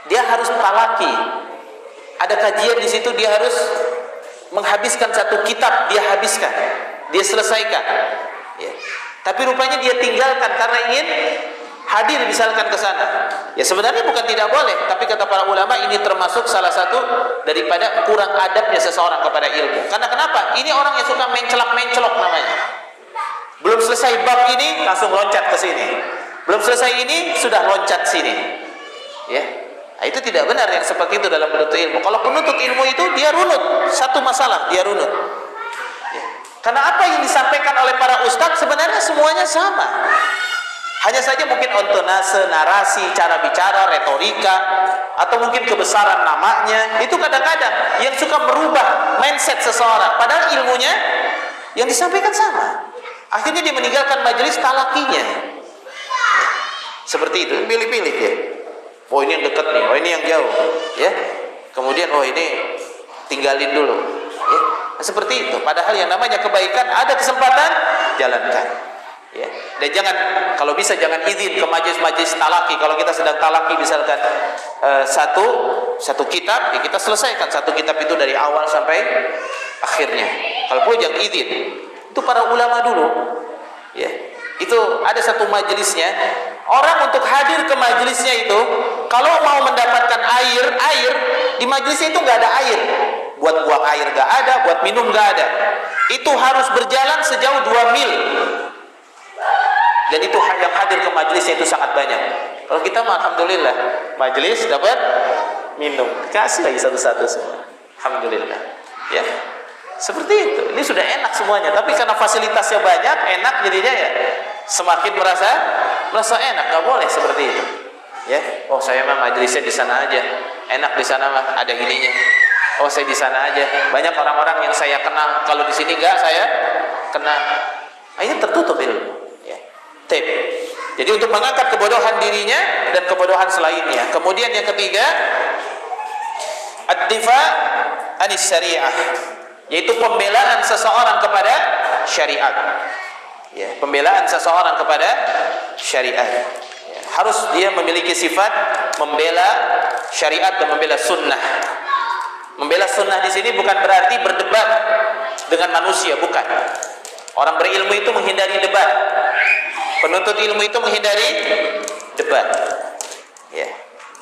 dia harus talaki, ada kajian di situ, dia harus menghabiskan satu kitab, dia habiskan, dia selesaikan, ya. Tapi rupanya dia tinggalkan karena ingin hadir misalkan ke sana. Ya sebenarnya bukan tidak boleh, tapi kata para ulama ini termasuk salah satu daripada kurang adabnya seseorang kepada ilmu. Karena kenapa? Ini orang yang suka mencelak-mencelok namanya. Belum selesai bab ini langsung loncat ke sini. Belum selesai ini sudah loncat sini. Ya. Nah, itu tidak benar yang seperti itu dalam menuntut ilmu. Kalau penuntut ilmu itu dia runut, satu masalah dia runut. Karena apa yang disampaikan oleh para ustadz sebenarnya semuanya sama. Hanya saja mungkin intonase, narasi, cara bicara, retorika, atau mungkin kebesaran namanya, itu kadang-kadang yang suka merubah mindset seseorang. Padahal ilmunya yang disampaikan sama. Akhirnya dia meninggalkan majelis talakinya. Seperti itu, pilih-pilih ya. Oh ini yang dekat nih, oh ini yang jauh, ya. Kemudian oh ini tinggalin dulu, ya. Seperti itu. Padahal yang namanya kebaikan ada kesempatan, jalankan. Ya. Dan jangan, kalau bisa jangan izin ke majelis-majelis talaki. Kalau kita sedang talaki misalkan satu kitab, ya kita selesaikan satu kitab itu dari awal sampai akhirnya. Kalau perlu jangan izin. Itu para ulama dulu. Ya. Itu ada satu majelisnya. Orang untuk hadir ke majelisnya itu, kalau mau mendapatkan air di majelisnya itu nggak ada air. Buat buang air nggak ada, buat minum nggak ada. Itu harus berjalan sejauh 2 mil. Dan itu yang hadir ke majelisnya itu sangat banyak. Kalau kita mah alhamdulillah, majelis dapat minum, kasih lagi satu-satu semua. Alhamdulillah. Ya. Seperti itu. Ini sudah enak semuanya, tapi karena fasilitasnya banyak, enak jadinya ya semakin merasa enak. Enggak boleh seperti itu. Ya. Oh, saya mah majelisnya di sana aja. Enak di sana mah ada ininya. Oh, saya di sana aja. Banyak orang-orang yang saya kenal, kalau di sini enggak saya kenal. Ini tertutup ilmu. Jadi untuk mengangkat kebodohan dirinya dan kebodohan selainnya. Kemudian yang ketiga, ad-difa anis syariah, yaitu pembelaan seseorang kepada syariat. Ya, pembelaan seseorang kepada syariat. Ya, harus dia memiliki sifat membela syariat dan membela sunnah. Membela sunnah di sini bukan berarti berdebat dengan manusia, bukan. Orang berilmu itu menghindari debat. Penuntut ilmu itu menghindari debat. Ya.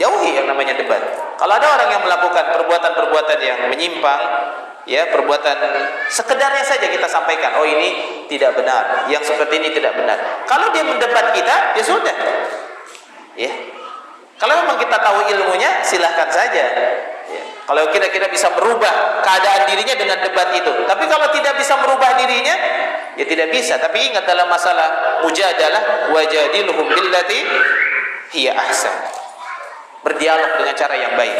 Jauhi yang namanya debat. Kalau ada orang yang melakukan perbuatan-perbuatan yang menyimpang, ya, perbuatan sekedarnya saja kita sampaikan, oh ini tidak benar, yang seperti ini tidak benar. Kalau dia mendebat kita, ya sudah. Ya. Kalau memang kita tahu ilmunya, silahkan saja. Ya. Kalau kita bisa merubah keadaan dirinya dengan debat itu. Tapi kalau tidak bisa merubah dirinya, ya tidak bisa. Tapi ingat dalam masalah mujadalah, wajadilhum billati hiya ahsan. Berdialog dengan cara yang baik.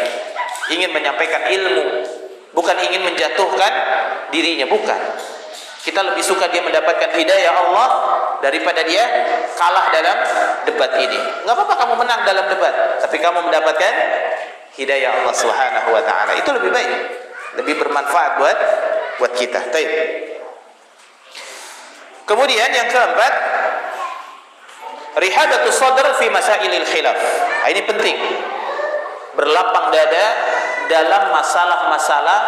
Ingin menyampaikan ilmu, bukan ingin menjatuhkan dirinya, bukan. Kita lebih suka dia mendapatkan hidayah Allah daripada dia kalah dalam debat ini. Enggak apa-apa kamu menang dalam debat, tapi kamu mendapatkan hidayah Allah Subhanahu wa taala. Itu lebih baik, lebih bermanfaat buat kita. Baik. Kemudian yang keempat, rihadatus sadr fi masailil khilaf. Ini penting. Berlapang dada dalam masalah-masalah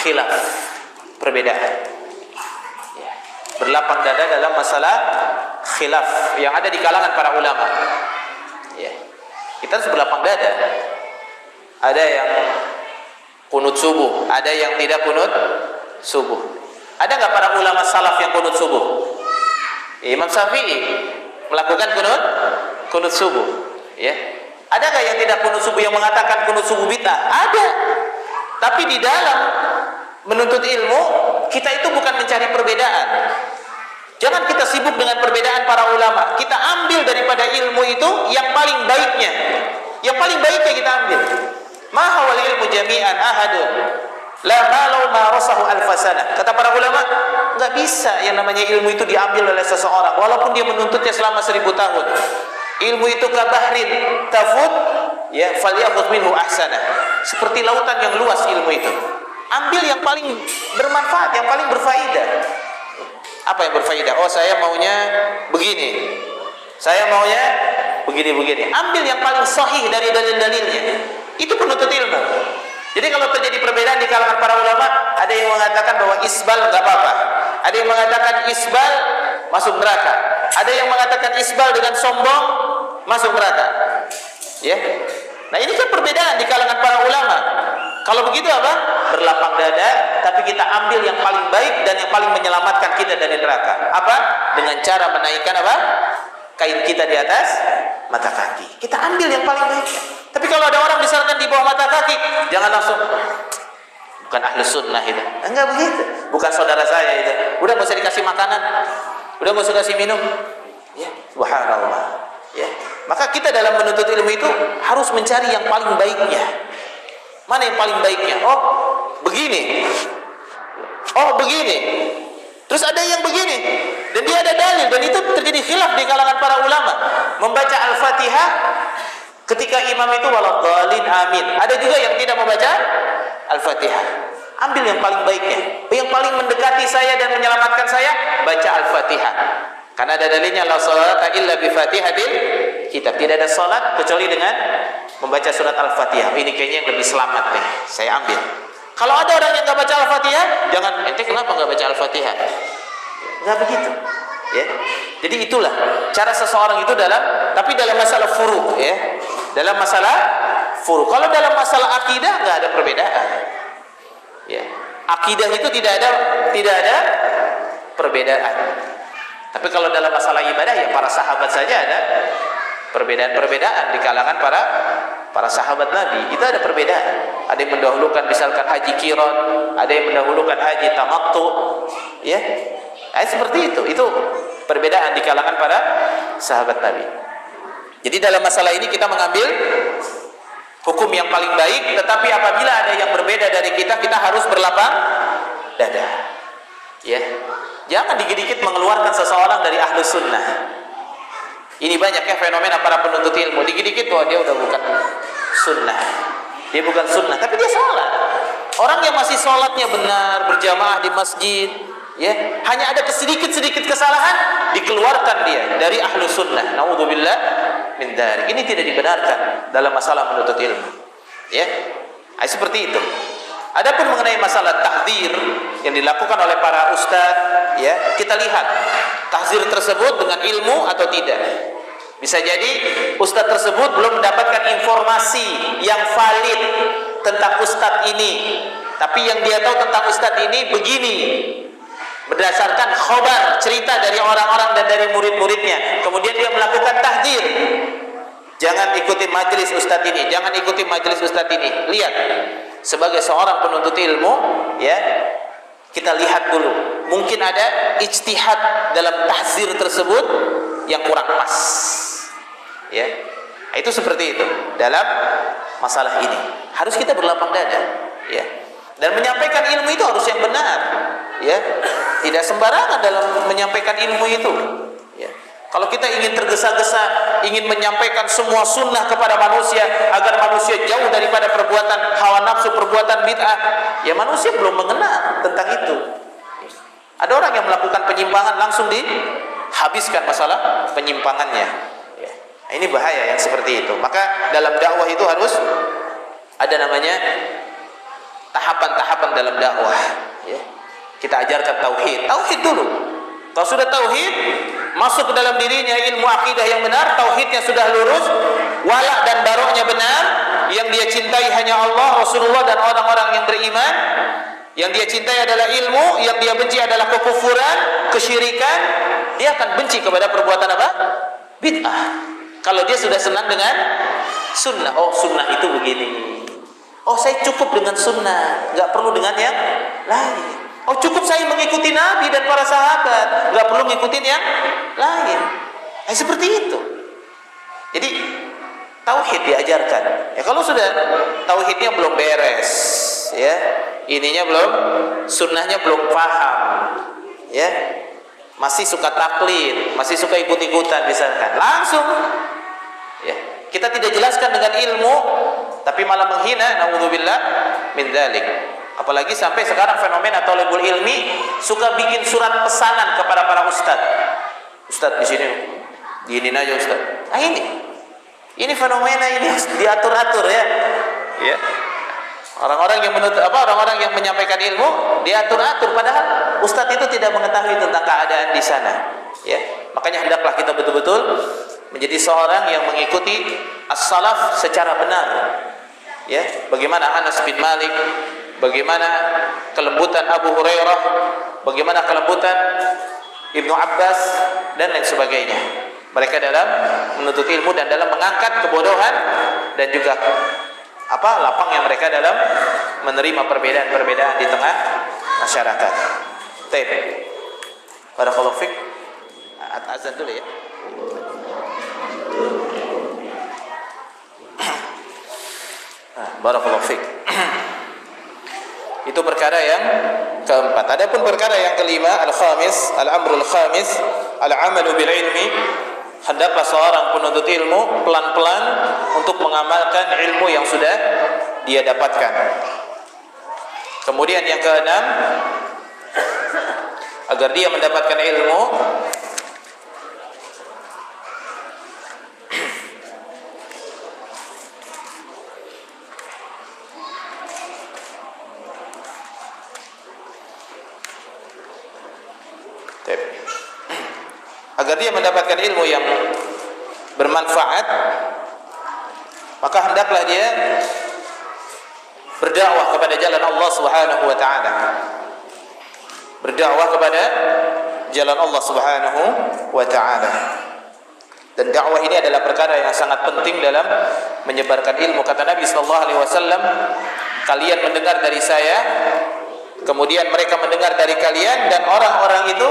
khilaf, perbedaan. Berlapang dada dalam masalah khilaf yang ada di kalangan para ulama. Ya. Kita harus berlapang dada. Ada yang kunut subuh, ada yang tidak kunut subuh. Ada nggak para ulama salaf yang kunut subuh? Imam Syafi'i melakukan kunut subuh. Ya. Ada nggak yang tidak kunut subuh yang mengatakan kunut subuh bid'ah? Ada. Tapi di dalam menuntut ilmu, kita itu bukan mencari perbedaan. Jangan kita sibuk dengan perbedaan para ulama. Kita ambil daripada ilmu itu yang paling baiknya. Yang paling baiknya kita ambil. Ma hawal ilmu jami'an ahadun la malau ma rasahu alfasana. Kata para ulama, enggak bisa yang namanya ilmu itu diambil oleh seseorang walaupun dia menuntutnya selama 1000 tahun. Ilmu itu kabahrin tafut ya falyakhudh minhu ahsana. Seperti lautan yang luas ilmu itu. Ambil yang paling bermanfaat, yang paling berfaedah. Apa yang berfaedah? Oh, saya maunya begini. Saya maunya begini-begini. Ambil yang paling sahih dari dalil-dalilnya. Itu penuntut ilmu. Jadi kalau terjadi perbedaan di kalangan para ulama, ada yang mengatakan bahwa isbal enggak apa-apa. Ada yang mengatakan isbal masuk neraka. Ada yang mengatakan isbal dengan sombong masuk neraka. Ya. Nah, ini kan perbedaan di kalangan para ulama. Kalau begitu apa? Berlapang dada, tapi kita ambil yang paling baik dan yang paling menyelamatkan kita dari neraka. Apa? Dengan cara menaikkan apa? Kain kita di atas mata kaki. Kita ambil yang paling baik. Tapi kalau ada orang misalkan di bawah mata kaki, jangan langsung bukan ahlu sunnah itu. Enggak begitu, bukan saudara saya itu. Udah nggak usah dikasih makanan, udah nggak usah kasih minum. Ya, subhanallah. Ya, maka kita dalam menuntut ilmu itu harus mencari yang paling baiknya. Mana yang paling baiknya? Oh, begini. Oh, begini. Terus ada yang begini, dan dia ada dalil, dan itu terjadi khilaf di kalangan para ulama. Membaca Al-Fatihah ketika imam itu waladhdallin amin. Ada juga yang tidak membaca Al-Fatihah. Ambil yang paling baiknya, yang paling mendekati saya dan menyelamatkan saya, baca Al-Fatihah. Karena ada dalilnya la sholata illa bi Fatihatil kitab. Tidak ada salat kecuali dengan membaca surat Al-Fatihah. Ini kayaknya yang lebih selamat nih, saya ambil. Kalau ada orang yang nggak baca Al-Fatihah, jangan ente kenapa nggak baca Al-Fatihah? Nggak begitu, ya. Jadi itulah cara seseorang itu tapi dalam masalah furu, ya. Dalam masalah furu. Kalau dalam masalah akidah nggak ada perbedaan, ya. Akidah itu tidak ada perbedaan. Tapi kalau dalam masalah ibadah, ya para sahabat saja ada perbedaan di kalangan para sahabat Nabi. Itu ada perbedaan. Ada yang mendahulukan misalkan haji qiran, ada yang mendahulukan haji tamattu, ya. Seperti itu. Itu perbedaan di kalangan para sahabat Nabi. Jadi dalam masalah ini kita mengambil hukum yang paling baik, tetapi apabila ada yang berbeda dari kita harus berlapang dada. Ya. Jangan dikit-dikit mengeluarkan seseorang dari ahlu sunnah. Ini banyaknya fenomena para penuntut ilmu. Dikit-dikit dia udah bukan sunnah. Dia bukan sunnah, tapi dia sholat. Orang yang masih sholatnya benar, berjamaah di masjid, ya, hanya ada sedikit kesalahan, dikeluarkan dia dari ahlu sunnah. Naudzubillah min dzalik. Ini tidak dibenarkan dalam masalah menuntut ilmu. Ya, seperti itu. Adapun mengenai masalah tahdzir yang dilakukan oleh para ustadz, ya, kita lihat tahdzir tersebut dengan ilmu atau tidak. Bisa jadi ustadz tersebut belum mendapatkan informasi yang valid tentang ustadz ini, tapi yang dia tahu tentang ustadz ini begini, berdasarkan khobar, cerita dari orang-orang dan dari murid-muridnya. Kemudian dia melakukan tahdzir. Jangan ikuti majelis ustadz ini, jangan ikuti majelis ustadz ini. Lihat, sebagai seorang penuntut ilmu, ya, kita lihat dulu. Mungkin ada ijtihad dalam tahdzir tersebut yang kurang pas, ya. Itu seperti itu dalam masalah ini. Harus kita berlapang dada, ya. Dan menyampaikan ilmu itu harus yang benar, ya. Tidak sembarangan dalam menyampaikan ilmu itu, ya. Kalau kita ingin tergesa-gesa, ingin menyampaikan semua sunnah kepada manusia agar manusia jauh daripada perbuatan hawa nafsu, perbuatan bid'ah, ya manusia belum mengenal tentang itu. Ada orang yang melakukan penyimpangan langsung dihabiskan masalah penyimpangannya. Ya. Ini bahaya yang seperti itu. Maka dalam dakwah itu harus ada namanya tahapan-tahapan dalam dakwah. Ya. Kita ajarkan tauhid dulu. Kalau sudah tauhid, masuk ke dalam dirinya ilmu akidah yang benar, tauhidnya sudah lurus, wala dan baroknya benar, yang dia cintai hanya Allah, Rasulullah dan orang-orang yang beriman. Yang dia cintai adalah ilmu, yang dia benci adalah kekufuran, kesyirikan. Dia akan benci kepada perbuatan apa? Bid'ah. Kalau dia sudah senang dengan sunnah, oh sunnah itu begini. Oh saya cukup dengan sunnah, nggak perlu dengan yang lain. Oh cukup saya mengikuti Nabi dan para sahabat, nggak perlu ngikutin yang lain. Seperti itu. Jadi tauhid diajarkan. Ya kalau sudah tauhidnya belum beres, ya, ininya belum, sunnahnya belum paham, ya, masih suka taklid, masih suka ikut-ikutan misalkan, langsung, ya, kita tidak jelaskan dengan ilmu, tapi malah menghina, naudzubillah min dzalik. Apalagi sampai sekarang fenomena thalibul ilmi suka bikin surat pesanan kepada para ustadz. Ustadz di sini diinin aja ustadz. Nah ini fenomena ini diatur-atur, ya. Ya. Orang-orang yang orang-orang yang menyampaikan ilmu diatur-atur, padahal ustadz itu tidak mengetahui tentang keadaan di sana. Ya. Makanya hendaklah kita betul-betul menjadi seorang yang mengikuti as-salaf secara benar. Ya, bagaimana Anas bin Malik, bagaimana kelembutan Abu Hurairah, bagaimana kelembutan Ibnu Abbas dan lain sebagainya. Mereka dalam menuntut ilmu dan dalam mengangkat kebodohan dan juga lapangnya mereka dalam menerima perbedaan-perbedaan di tengah masyarakat. Baik. Barakallahu fiik. Azan dulu ya. Barakallahu fiik. Itu perkara yang keempat. Adapun perkara yang kelima, al-khamis, al-amrul khamis, al-amalu bil ilmi. Hendaklah seorang penuntut ilmu pelan-pelan untuk mengamalkan ilmu yang sudah dia dapatkan. Kemudian yang keenam, agar dia mendapatkan ilmu, ilmu yang bermanfaat, maka hendaklah dia berdakwah kepada jalan Allah Subhanahu wa taala. Berdakwah kepada jalan Allah Subhanahu wa taala. Dan dakwah ini adalah perkara yang sangat penting dalam menyebarkan ilmu. Kata Nabi sallallahu alaihi wasallam, kalian mendengar dari saya, kemudian mereka mendengar dari kalian, dan orang-orang itu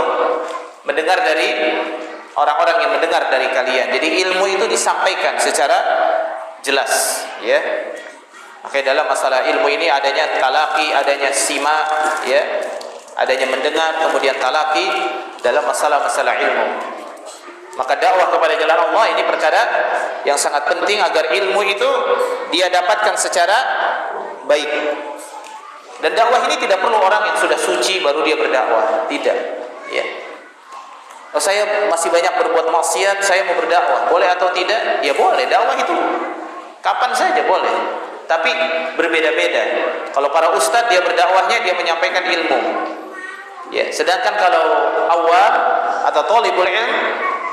mendengar dari orang-orang yang mendengar dari kalian. Jadi ilmu itu disampaikan secara jelas, ya. Makanya dalam masalah ilmu ini adanya talaqi, adanya sima, ya. Adanya mendengar, kemudian talaqi dalam masalah-masalah ilmu. Maka dakwah kepada jalan Allah ini perkara yang sangat penting agar ilmu itu dia dapatkan secara baik. Dan dakwah ini tidak perlu orang yang sudah suci baru dia berdakwah, tidak, ya. Oh, saya masih banyak berbuat maksiat, saya mau berdakwah, boleh atau tidak? Ya boleh, dakwah itu kapan saja boleh. Tapi berbeda-beda. Kalau para ustadz dia berdakwahnya dia menyampaikan ilmu. Ya, sedangkan kalau awam atau thalibul ilm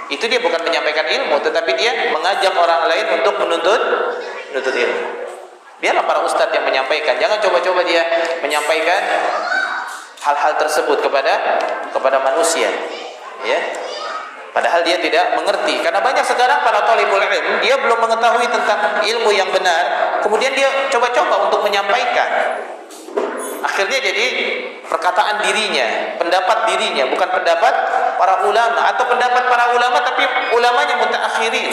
itu dia bukan menyampaikan ilmu, tetapi dia mengajak orang lain untuk menuntut ilmu. Biarlah para ustadz yang menyampaikan. Jangan coba-coba dia menyampaikan hal-hal tersebut kepada manusia. Ya, padahal dia tidak mengerti. Karena banyak sekarang para thalibul ilm dia belum mengetahui tentang ilmu yang benar, kemudian dia coba-coba untuk menyampaikan. Akhirnya jadi perkataan dirinya, pendapat dirinya, bukan pendapat para ulama, atau pendapat para ulama tapi ulamanya mutaakhirin.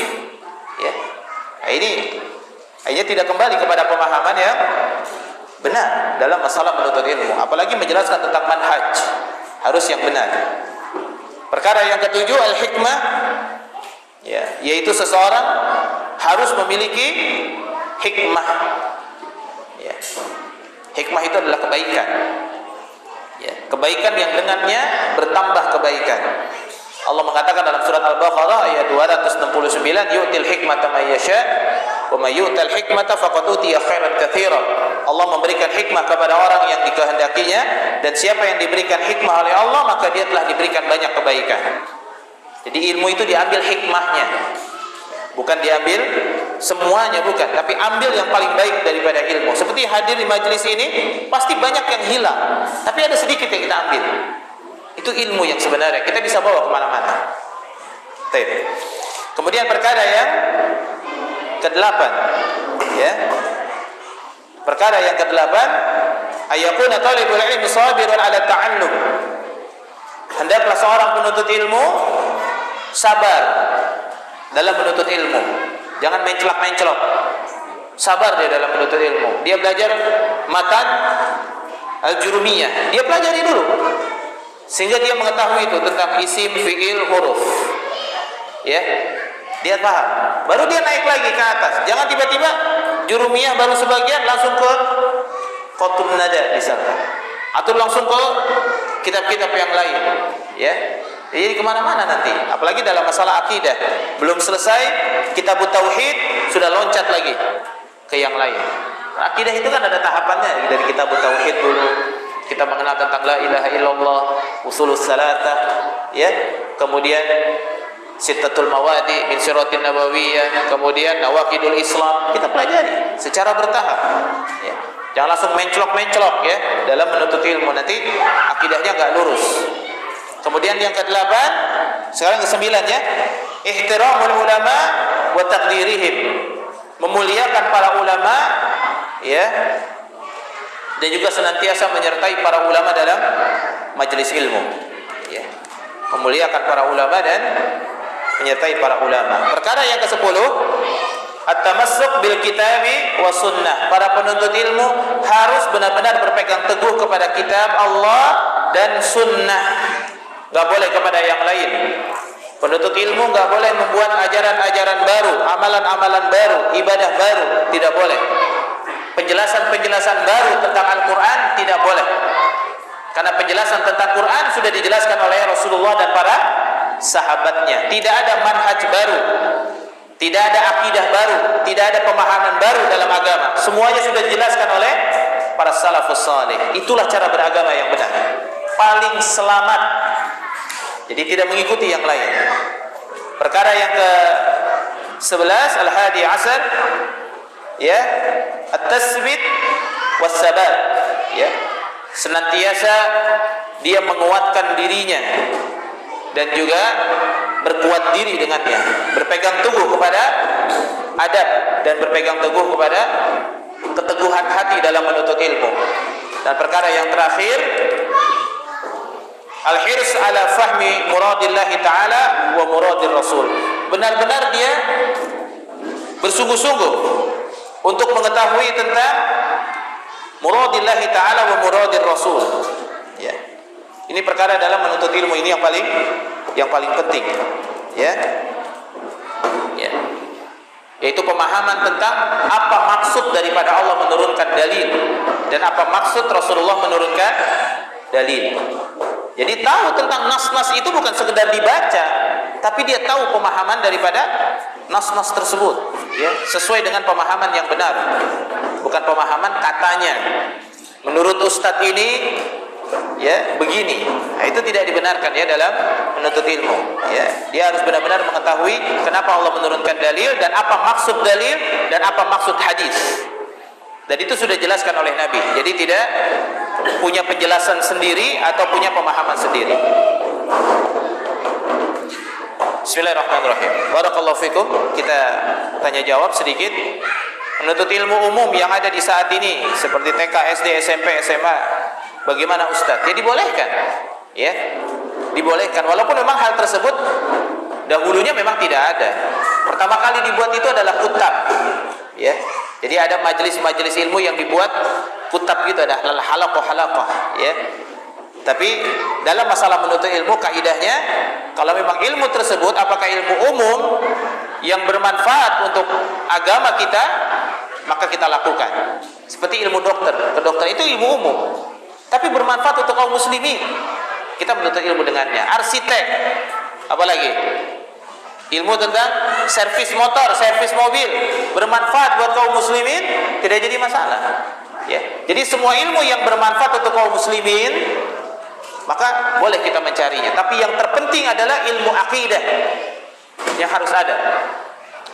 Ya, nah, ini tidak kembali kepada pemahaman yang benar dalam masalah menuntut ilmu, apalagi menjelaskan tentang manhaj, harus yang benar. Perkara yang ketujuh, al-hikmah, ya, yaitu seseorang harus memiliki hikmah. Ya. Hikmah itu adalah kebaikan. Ya, kebaikan yang dengannya bertambah kebaikan. Allah mengatakan dalam surat Al-Baqarah ayat 269, yu'til hikmata may yasha wa may yu'tal hikmata faqad utiya khairan katsiran. Allah memberikan hikmah kepada orang yang dikehendakinya, dan siapa yang diberikan hikmah oleh Allah maka dia telah diberikan banyak kebaikan. Jadi ilmu itu diambil hikmahnya, bukan diambil semuanya, bukan, tapi ambil yang paling baik daripada ilmu. Seperti hadir di majelis ini pasti banyak yang hilang, tapi ada sedikit yang kita ambil. Itu ilmu yang sebenarnya kita bisa bawa kemana-mana. Kemudian perkara yang ke-8, ya. Perkara yang ke-8, ayyakuna talibul ilmi sabirun ala ta'allum. Hendaklah seorang penuntut ilmu sabar dalam menuntut ilmu. Jangan mencelak-mencelok. Sabar dia dalam menuntut ilmu. Dia belajar matan al-jurumiyah, dia pelajari dulu sehingga dia mengetahui itu tentang isim, fi'il, huruf. Ya, dia paham. Baru dia naik lagi ke atas. Jangan tiba-tiba jurumiyah baru sebagian langsung ke qatun nada misalkan, atau langsung ke kitab-kitab yang lain. Ya, jadi kemana-mana nanti. Apalagi dalam masalah akidah, belum selesai kitab tauhid sudah loncat lagi ke yang lain. Akidah itu kan ada tahapannya. Dari kitab tauhid dulu kita mengenal tentang la ilaha illallah, usulus salatah, ya. Kemudian sittatul mawadi min syiratin nabawiyah, kemudian nawaqidul Islam, kita pelajari secara bertahap, ya. Jangan langsung mencelok-mencelok, ya, dalam menuntut ilmu, nanti akidahnya enggak lurus. Kemudian yang ke-8, sekarang ke-9, ya, ihtiramul ulama wa taqdirihim, memuliakan para ulama, ya, dan juga senantiasa menyertai para ulama dalam majelis ilmu, ya. Memuliakan para ulama dan menyertai para ulama. Perkara yang ke-10, at-tamassuk bil kitabi wa sunnah. Para penuntut ilmu harus benar-benar berpegang teguh kepada kitab Allah dan sunnah. Enggak boleh kepada yang lain. Penuntut ilmu enggak boleh membuat ajaran-ajaran baru, amalan-amalan baru, ibadah baru, tidak boleh. Penjelasan-penjelasan baru tentang Al-Quran tidak boleh. Karena penjelasan tentang Quran sudah dijelaskan oleh Rasulullah dan para sahabatnya. Tidak ada manhaj baru, tidak ada akidah baru, tidak ada pemahaman baru dalam agama. Semuanya sudah dijelaskan oleh para salafus salih. Itulah cara beragama yang benar, paling selamat. Jadi tidak mengikuti yang lain. Perkara yang ke-11, al-hadi asar, ya, at-tasbit was-sabat, ya. Senantiasa dia menguatkan dirinya dan juga berkuat diri dengannya, berpegang teguh kepada adab dan berpegang teguh kepada keteguhan hati dalam menuntut ilmu. Dan perkara yang terakhir, al-hirs ala fahmi muradillahi ta'ala wa muradir rasul. Benar-benar dia bersungguh-sungguh untuk mengetahui tentang muradillahi ta'ala wa muradir rasul, ya. Ini perkara dalam menuntut ilmu ini yang paling penting, ya. Ya. Yaitu pemahaman tentang apa maksud daripada Allah menurunkan dalil dan apa maksud Rasulullah menurunkan dalil. Jadi tahu tentang nas-nas itu bukan sekedar dibaca, tapi dia tahu pemahaman daripada nas-nas tersebut, ya, sesuai dengan pemahaman yang benar, bukan pemahaman katanya. Menurut ustadz ini, ya, begini. Nah, itu tidak dibenarkan, ya, dalam menuntut ilmu, ya. Dia harus benar-benar mengetahui kenapa Allah menurunkan dalil dan apa maksud dalil dan apa maksud hadis. Dan itu sudah dijelaskan oleh Nabi. Jadi tidak punya penjelasan sendiri atau punya pemahaman sendiri. Bismillahirrahmanirrahim. Barakallahu fikum. Kita tanya jawab sedikit. Menuntut ilmu umum yang ada di saat ini seperti TK, SD, SMP, SMA, bagaimana Ustaz? Ya dibolehkan, ya, dibolehkan. Walaupun memang hal tersebut dahulunya memang tidak ada. Pertama kali dibuat itu adalah kutab, ya. Jadi ada majelis-majelis ilmu yang dibuat kutab gitu, ada halaqah-halaqah, ya. Tapi dalam masalah menuntut ilmu, kaidahnya kalau memang ilmu tersebut apakah ilmu umum yang bermanfaat untuk agama kita, maka kita lakukan. Seperti ilmu dokter, kedokteran itu ilmu umum, tapi bermanfaat untuk kaum muslimin, kita menuntut ilmu dengannya. Arsitek, apalagi ilmu tentang servis motor, servis mobil, bermanfaat buat kaum muslimin, tidak jadi masalah, ya. Jadi semua ilmu yang bermanfaat untuk kaum muslimin, maka boleh kita mencarinya. Tapi yang terpenting adalah ilmu akidah yang harus ada.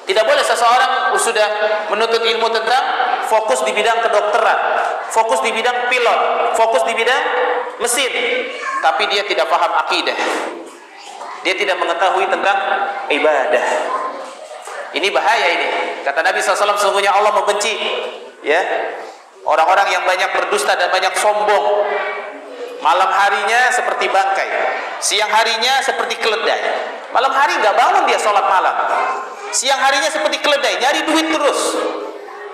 Tidak boleh seseorang sudah menuntut ilmu tentang fokus di bidang kedokteran, fokus di bidang pilot, fokus di bidang mesin, tapi dia tidak paham akidah, dia tidak mengetahui tentang ibadah. Ini bahaya ini. Kata Nabi SAW, sesungguhnya Allah membenci, ya, orang-orang yang banyak berdusta dan banyak sombong. Malam harinya seperti bangkai, siang harinya seperti keledai. Malam hari nggak bangun dia sholat malam, siang harinya seperti keledai, nyari duit terus,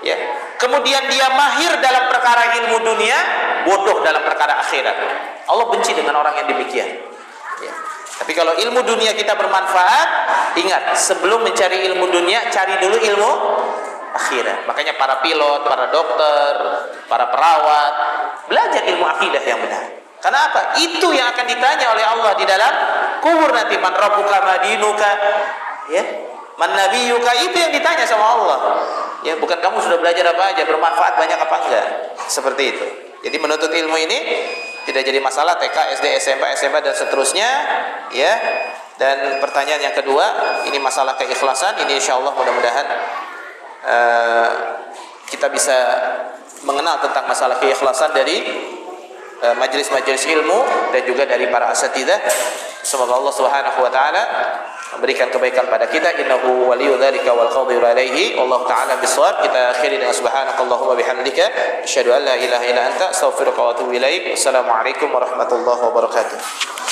ya. Kemudian dia mahir dalam perkara ilmu dunia, bodoh dalam perkara akhirat. Allah benci dengan orang yang demikian, ya. Tapi kalau ilmu dunia kita bermanfaat, ingat, sebelum mencari ilmu dunia, cari dulu ilmu akhirat. Makanya para pilot, para dokter, para perawat, belajar ilmu akidah yang benar. Karena apa? Itu yang akan ditanya oleh Allah di dalam kubur nanti. Man rabbuka madinuka, ya, man nabiyuka, itu yang ditanya sama Allah. Ya, bukan kamu sudah belajar apa aja, bermanfaat banyak apa enggak. Seperti itu. Jadi menuntut ilmu ini tidak jadi masalah, TK, SD, SMP, SMA dan seterusnya, ya. Dan pertanyaan yang kedua, ini masalah keikhlasan. Ini insyaallah mudah-mudahan kita bisa mengenal tentang masalah keikhlasan dari majelis-majelis ilmu dan juga dari para asatidzah. Semoga Allah Subhanahu wa taala memberikan kebaikan pada kita. Innahu waliyyu dzalika wal qadiru alaihi. Wallahu taala bissawab. Kita akhiri dengan subhanakallahumma bihamdika asyhadu an la ilaha illa anta astaghfiruka wa atubu ilaik. Wassalamualaikum warahmatullahi wabarakatuh.